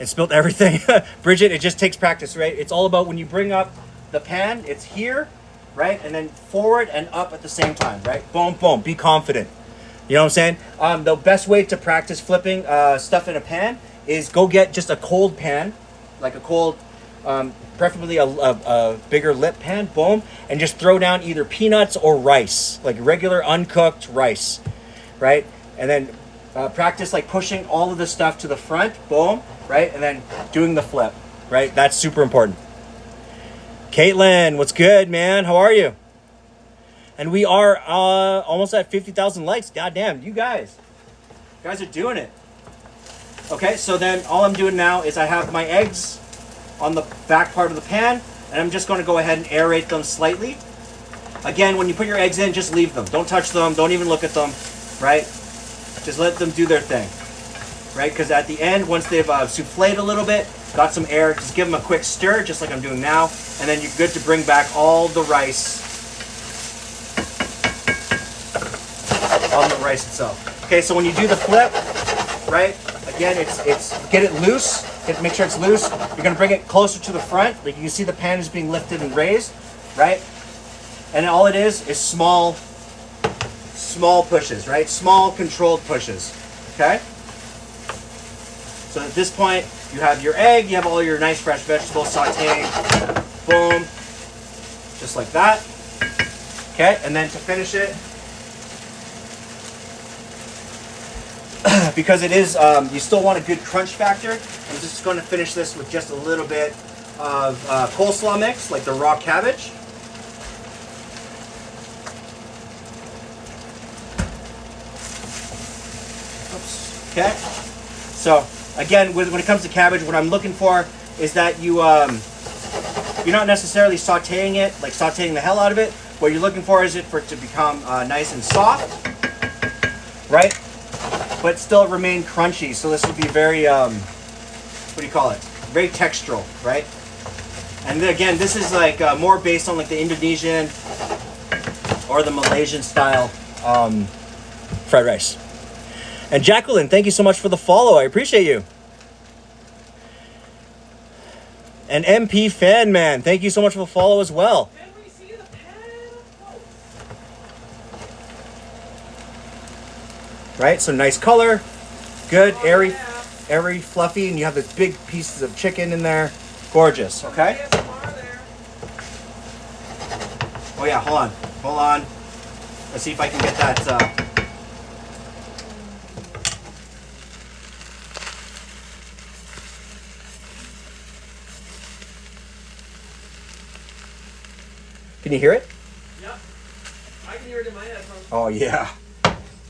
spilled everything. Bridget, it just takes practice, right? It's all about when you bring up the pan, it's here, right? And then forward and up at the same time, right? Boom, boom. Be confident. You know what I'm saying? The best way to practice flipping stuff in a pan is go get just a cold pan, like a cold, preferably a bigger lip pan, boom, and just throw down either peanuts or rice, like regular uncooked rice, right? And then practice like pushing all of the stuff to the front, boom, right? And then doing the flip, right? That's super important. Caitlin, what's good, man? How are you? And we are almost at 50,000 likes. God damn, you guys are doing it. Okay, so then all I'm doing now is I have my eggs on the back part of the pan, and I'm just going to go ahead and aerate them slightly. Again, when you put your eggs in, just leave them. Don't touch them. Don't even look at them, right? Just let them do their thing, right? Because at the end, once they've souffled a little bit, got some air, just give them a quick stir, just like I'm doing now, and then you're good to bring back all the rice on the rice itself. Okay, so when you do the flip, right? Again, it's get it loose. Make sure it's loose. You're gonna bring it closer to the front. Like you can see, the pan is being lifted and raised, right? And all it is small pushes, right? Small controlled pushes. Okay. So at this point, you have your egg. You have all your nice fresh vegetables sautéing. Boom, just like that. Okay, and then to finish it, because it is, you still want a good crunch factor, I'm just going to finish this with just a little bit of coleslaw mix, like the raw cabbage. Oops. Okay. So again, when it comes to cabbage, what I'm looking for is that you're not necessarily sautéing it, like sautéing the hell out of it. What you're looking for is for it to become nice and soft, right? But still remain crunchy. So this will be very, what do you call it? Very textural, right? And then again, this is like more based on like the Indonesian or the Malaysian style fried rice. And Jacqueline, thank you so much for the follow. I appreciate you. And MP Fan Man, thank you so much for the follow as well. Can we see the pan? right? So nice color, good, Oh, airy, yeah. airy, fluffy, and you have these big pieces of chicken in there. Gorgeous, okay? ASMR there. Oh yeah, hold on. Let's see if I can get that. Can you hear it? Yep. I can hear it in my headphones. Oh yeah,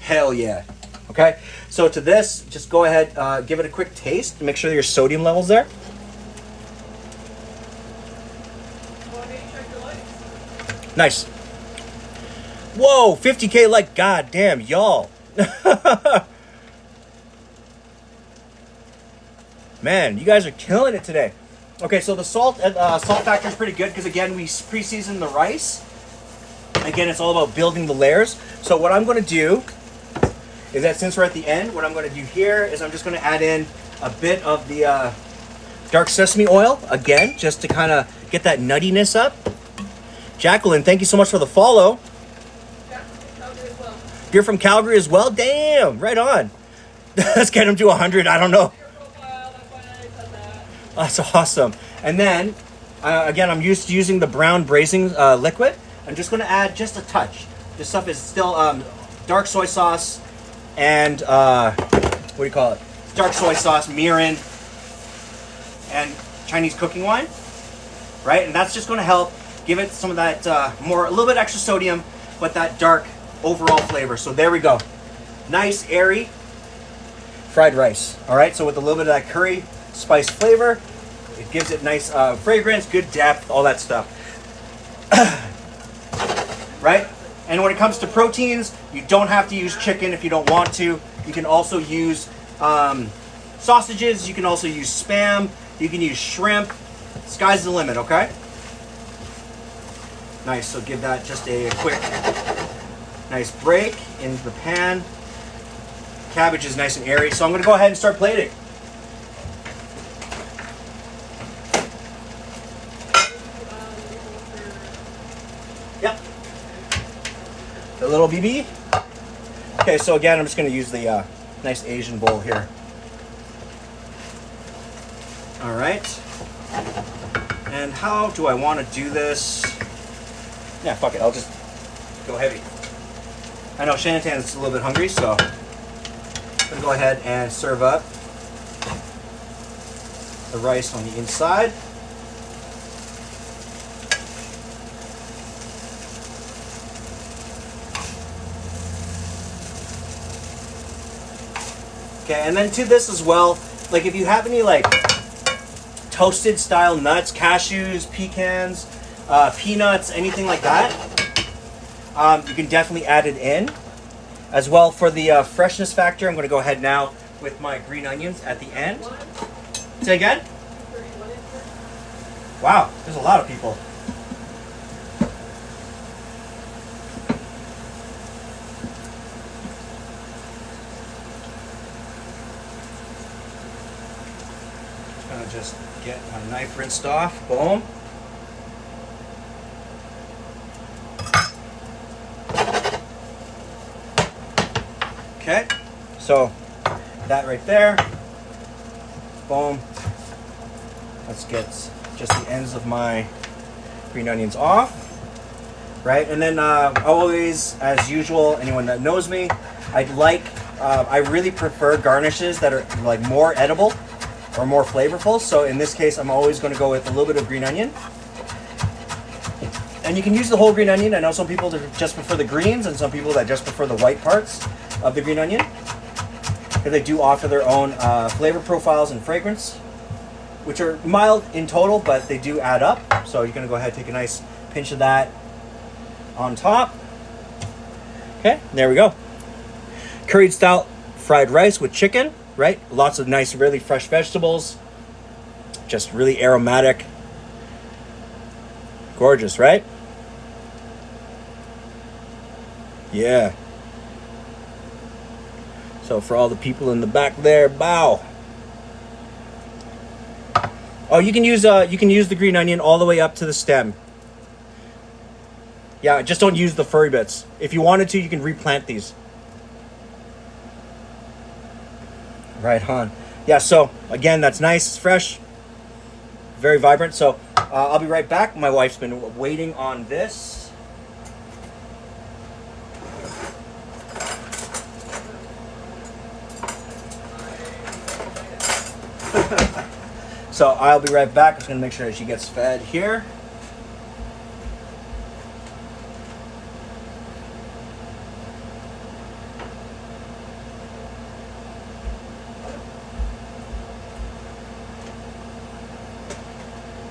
hell yeah. Okay, so to this, just go ahead, give it a quick taste. Make sure your sodium level's there. Well, I made you check your lights. Nice. Whoa, 50K like, god damn, y'all. Man, you guys are killing it today. Okay, so the salt factor is pretty good because again, we pre-seasoned the rice. Again, it's all about building the layers. So what I'm going to do is that since we're at the end, what I'm going to do here is I'm just going to add in a bit of the dark sesame oil again, just to kind of get that nuttiness up. Jacqueline, thank you so much for the follow. Yeah, Calgary as well. You're from Calgary as well? Damn, right on. Let's get him to 100. I don't know. Your profile, that's why I said that. That's awesome. And then, again, I'm used to using the brown braising liquid. I'm just going to add just a touch. This stuff is still dark soy sauce and, what do you call it? Dark soy sauce, mirin, and Chinese cooking wine, right? And that's just going to help give it some of that a little bit extra sodium, but that dark overall flavor. So there we go. Nice, airy fried rice. All right, so with a little bit of that curry spice flavor, it gives it nice fragrance, good depth, all that stuff. Right? And when it comes to proteins, you don't have to use chicken if you don't want to. You can also use sausages. You can also use Spam. You can use shrimp. Sky's the limit, okay? Nice, so give that just a quick, nice break into the pan. Cabbage is nice and airy, so I'm gonna go ahead and start plating. Yep. The little BB. Okay, so again, I'm just gonna use the nice Asian bowl here. All right. And how do I want to do this? Yeah, fuck it. I'll just go heavy. I know Shantan's a little bit hungry, so I'm gonna go ahead and serve up the rice on the inside. Okay, and then to this as well, like if you have any like toasted style nuts, cashews, pecans, peanuts, anything like that, you can definitely add it in. As well for the freshness factor, I'm going to go ahead now with my green onions at the end. Say again? Wow, there's a lot of people. Just get my knife rinsed off. Boom. Okay, so that right there. Boom. Let's get just the ends of my green onions off. Right, and then always, as usual, anyone that knows me, I really prefer garnishes that are like more edible or more flavorful. So in this case, I'm always going to go with a little bit of green onion. And you can use the whole green onion. I know some people that just prefer the greens and some people that just prefer the white parts of the green onion. And they do offer their own flavor profiles and fragrance, which are mild in total, but they do add up. So you're going to go ahead and take a nice pinch of that on top. Okay, there we go. Curried style fried rice with chicken. Right? Lots of nice, really fresh vegetables. Just really aromatic. Gorgeous, right? Yeah. So for all the people in the back there, bow. Oh, you can use the green onion all the way up to the stem. Yeah, just don't use the furry bits. If you wanted to, you can replant these. Right on. Yeah, so again, that's nice. It's fresh. Very vibrant. So I'll be right back. My wife's been waiting on this. So I'll be right back. I'm just going to make sure that she gets fed here.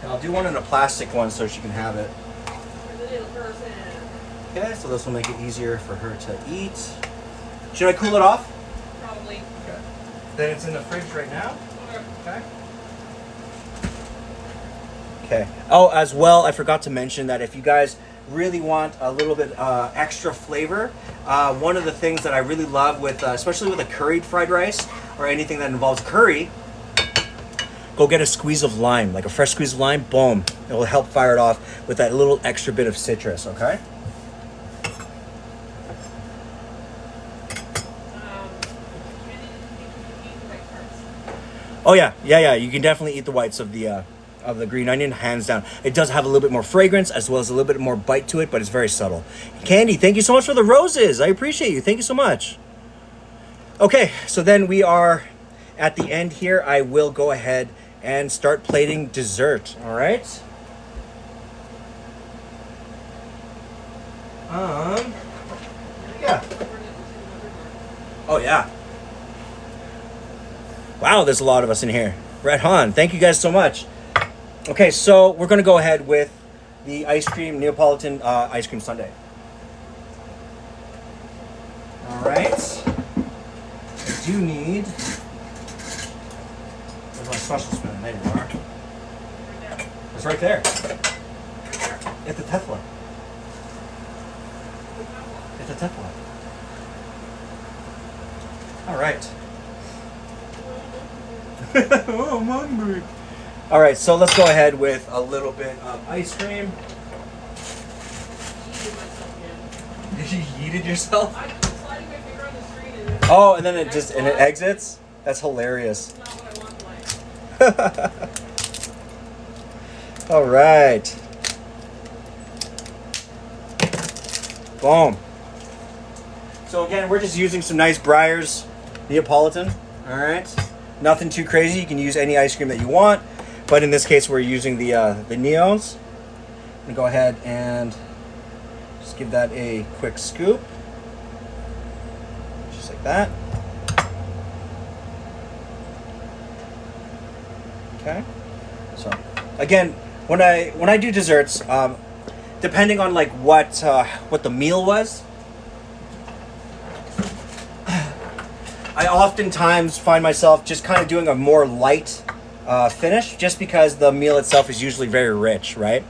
I'll do one in a plastic one so she can have it. For the little person. Okay, so this will make it easier for her to eat. Should I cool it off? Probably. Okay. Then it's in the fridge right now. Okay. Okay. Oh, as well, I forgot to mention that if you guys really want a little bit extra flavor, one of the things that I really love with, especially with a curried fried rice or anything that involves curry, go get a squeeze of lime, like a fresh squeeze of lime. Boom! It will help fire it off with that little extra bit of citrus. Okay. Oh yeah. You can definitely eat the whites of the green onion, hands down. It does have a little bit more fragrance as well as a little bit more bite to it, but it's very subtle. Candy, thank you so much for the roses. I appreciate you. Thank you so much. Okay, so then we are at the end here. I will go ahead and start plating dessert. All right. Yeah. Oh yeah. Wow, there's a lot of us in here. Right on. Thank you guys so much. Okay, so we're gonna go ahead with the ice cream Neapolitan ice cream sundae. All right. I do need. Where's my special spoon? There you are. It's right there. It's a Teflon. It's a Teflon. All right. Oh, I'm hungry. All right, so let's go ahead with a little bit of ice cream. Did you yeeted yourself? I was sliding my finger on the screen and Oh, and then it exits? That's hilarious. That's not what I want in life. All right. Boom. So again, we're just using some nice Breyers Neapolitan. All right. Nothing too crazy. You can use any ice cream that you want, but in this case, we're using the Neos. I'm gonna go ahead and just give that a quick scoop, just like that. Okay. So again, when I do desserts, depending on like what the meal was, I oftentimes find myself just kind of doing a more light finish, just because the meal itself is usually very rich, right?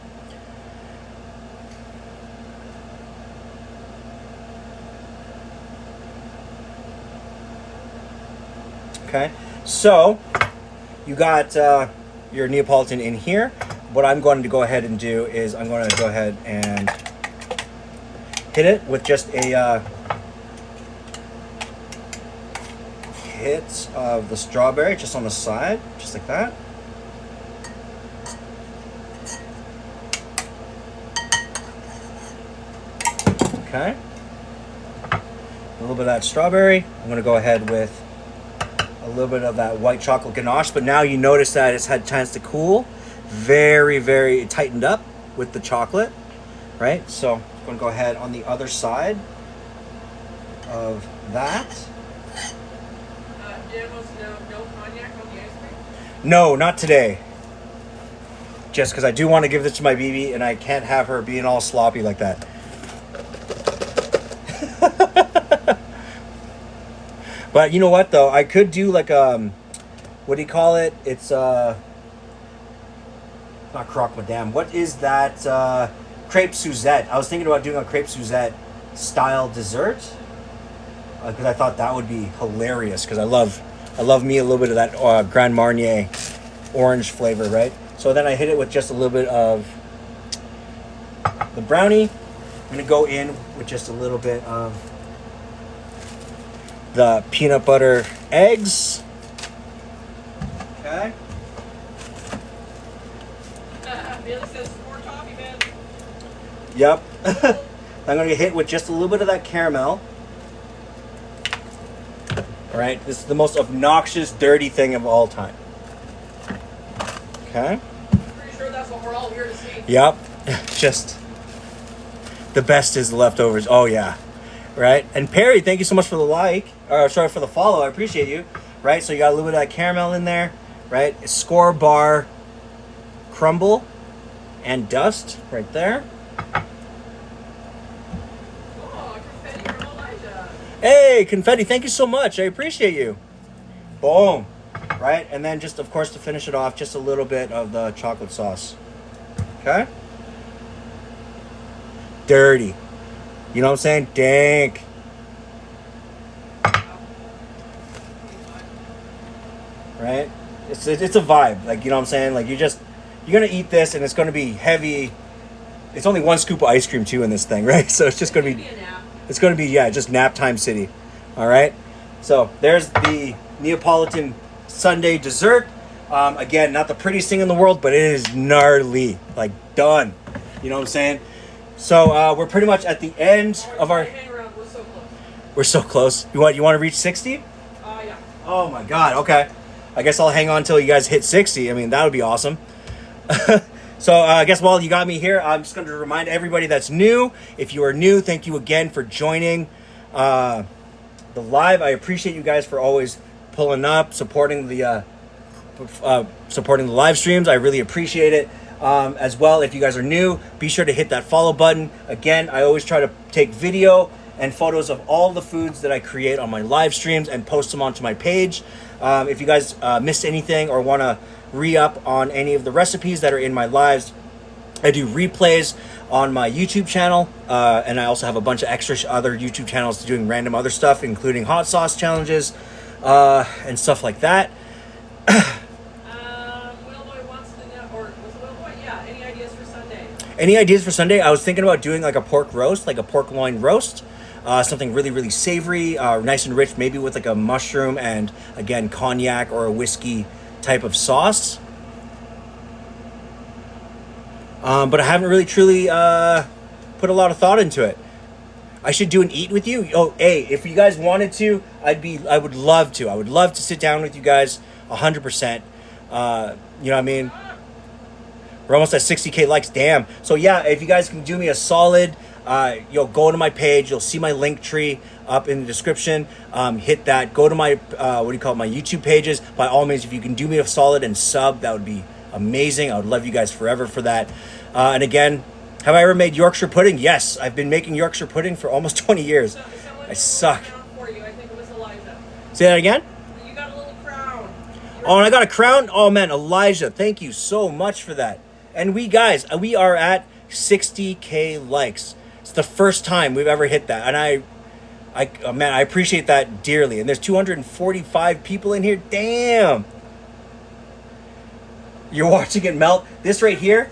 Okay, so you got your Neapolitan in here. What I'm going to go ahead and do is I'm going to go ahead and hit it with just a hit of the strawberry just on the side, just like that. Okay. A little bit of that strawberry. I'm going to go ahead with a little bit of that white chocolate ganache, but now you notice that it's had a chance to cool. Very, very tightened up with the chocolate, right? So I'm going to go ahead on the other side of that. No cognac on the ice cream? No, not today. Just because I do want to give this to my BB, and I can't have her being all sloppy like that. But you know what, though? I could do like what do you call it? It's not croque madame. What is that? Crepe Suzette. I was thinking about doing a crepe Suzette style dessert because I thought that would be hilarious. Because I love me a little bit of that Grand Marnier orange flavor, right? So then I hit it with just a little bit of the brownie. I'm gonna go in with just a little bit of the peanut butter eggs. Okay. Bailey says more toffee, man. Yep. I'm gonna get hit with just a little bit of that caramel. All right. This is the most obnoxious, dirty thing of all time. Okay. Pretty sure that's what we're all here to see. Yep. Just the best is the leftovers. Oh yeah. Right. And Perry, thank you so much for the like. Or sorry for the follow. I appreciate you. Right. So you got a little bit of that caramel in there. Right. Score bar crumble and dust right there. Oh, confetti from Elijah. Hey, confetti, thank you so much. I appreciate you. Boom. Right? And then just, of course, to finish it off, just a little bit of the chocolate sauce. Okay? Dirty. You know what I'm saying? Dank. Right? It's a vibe. Like, you know what I'm saying? Like, you're going to eat this and it's going to be heavy. It's only one scoop of ice cream, too, in this thing, right? So it's just going to be... It's going to be, yeah, just nap time city. All right? So there's the Neapolitan Sundae dessert. Again, not the prettiest thing in the world, but it is gnarly. Like, done. You know what I'm saying? So we're pretty much at the end of our... Hang around. We're so close. We're so close. You want to reach 60? Yeah. Oh, my God. Okay. I guess I'll hang on until you guys hit 60. I mean, that would be awesome. So I guess while you got me here, I'm just going to remind everybody that's new. If you are new, thank you again for joining the live. I appreciate you guys for always pulling up, supporting the live streams. I really appreciate it. As well, if you guys are new, be sure to hit that follow button. Again, I always try to take video and photos of all the foods that I create on my live streams and post them onto my page. If you guys missed anything or want to re-up on any of the recipes that are in my lives, I do replays on my YouTube channel, and I also have a bunch of extra other YouTube channels doing random other stuff, including hot sauce challenges and stuff like that. Willboy wants to know, or was it Willboy? Yeah, any ideas for Sunday? Any ideas for Sunday? I was thinking about doing like a pork roast, like a pork loin roast. Something really, really savory, nice and rich, maybe with like a mushroom and, again, cognac or a whiskey type of sauce. But I haven't really truly put a lot of thought into it. I should do an eat with you. Oh, hey, if you guys wanted to, I would love to. I would love to sit down with you guys 100%. You know what I mean? We're almost at 60K likes. Damn. So yeah, if you guys can do me a solid, you'll go to my page. You'll see my link tree up in the description. Hit that. Go to my my YouTube pages. By all means, if you can do me a solid and sub, that would be amazing. I would love you guys forever for that. And again, have I ever made Yorkshire pudding? Yes, I've been making Yorkshire pudding for almost 20 years. I suck. For you. I think it was Elijah. Say that again? You got a little crown. Oh, and I got a crown? Oh, man, Elijah, thank you so much for that. And we are at 60K likes. It's the first time we've ever hit that. And I appreciate that dearly. And there's 245 people in here. Damn. You're watching it melt. This right here,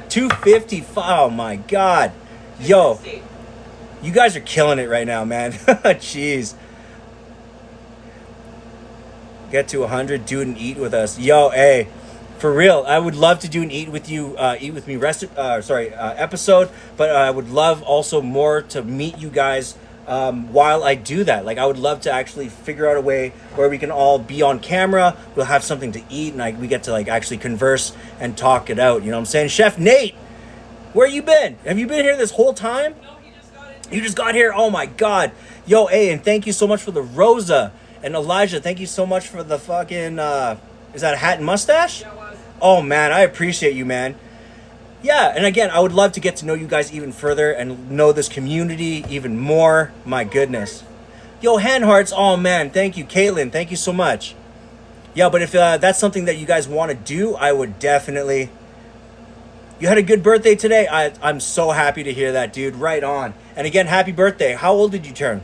255. 255. Oh, my God. Yo, you guys are killing it right now, man. Jeez. Get to 100, do an eat with us. Yo, hey. For real, I would love to do an eat with me episode, but I would love also more to meet you guys while I do that. Like, I would love to actually figure out a way where we can all be on camera. We'll have something to eat, and we get to like actually converse and talk it out. You know what I'm saying? Chef Nate, where you been? Have you been here this whole time? No, he just got in. You just got here? Oh my God. Yo, hey, and thank you so much for the Rosa. And Elijah, thank you so much for the fucking, is that a hat and mustache? Yeah, it was. Oh, man, I appreciate you, man. Yeah, and again, I would love to get to know you guys even further and know this community even more. My goodness. Yo, hand hearts. Oh, man, thank you. Caitlin, thank you so much. Yeah, but if that's something that you guys want to do, I would definitely... You had a good birthday today? I'm so happy to hear that, dude. Right on. And again, happy birthday. How old did you turn?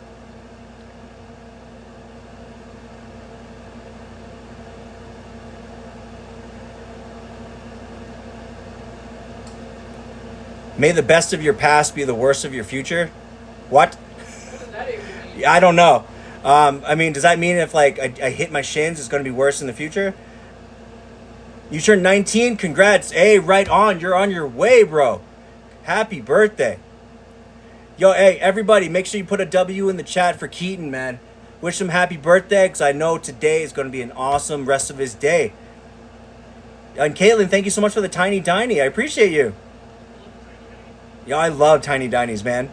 May the best of your past be the worst of your future. What? What does that even mean? I don't know. I mean, does that mean if like I hit my shins, it's gonna be worse in the future? You turned 19. Congrats. Hey, right on. You're on your way, bro. Happy birthday. Yo, hey, everybody, make sure you put a W in the chat for Keaton, man. Wish him happy birthday, because I know today is going to be an awesome rest of his day. And Caitlin, thank you so much for the Tiny Diny. I appreciate you. Yo, I love Tiny Dinies, man.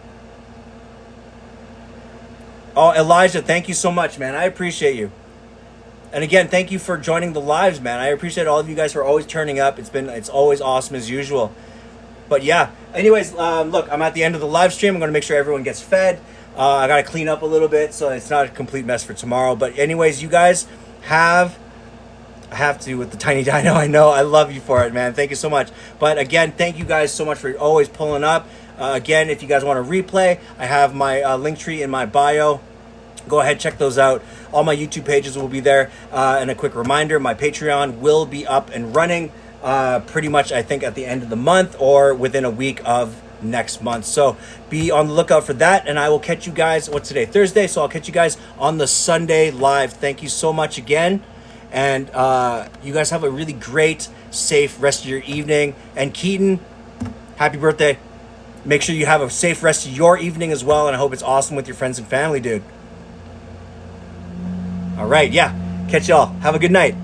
Oh, Elijah, thank you so much, man. I appreciate you. And again, thank you for joining the lives, man. I appreciate all of you guys for always turning up. It's always awesome as usual. But yeah, anyways, look, I'm at the end of the live stream. I'm going to make sure everyone gets fed. I got to clean up a little bit so it's not a complete mess for tomorrow. But anyways, you guys I have to with the Tiny Dino. I know. I love you for it, man. Thank you so much. But again, thank you guys so much for always pulling up. Again, if you guys want to replay, I have my link tree in my bio. Go ahead, check those out. All my YouTube pages will be there. And a quick reminder, my Patreon will be up and running pretty much, I think, at the end of the month or within a week of next month. So be on the lookout for that. And I will catch you guys, what's today? Thursday. So I'll catch you guys on the Sunday live. Thank you so much again. And you guys have a really great, safe rest of your evening. And Keaton, happy birthday. Make sure you have a safe rest of your evening as well. And I hope it's awesome with your friends and family, dude. All right, yeah. Catch y'all. Have a good night.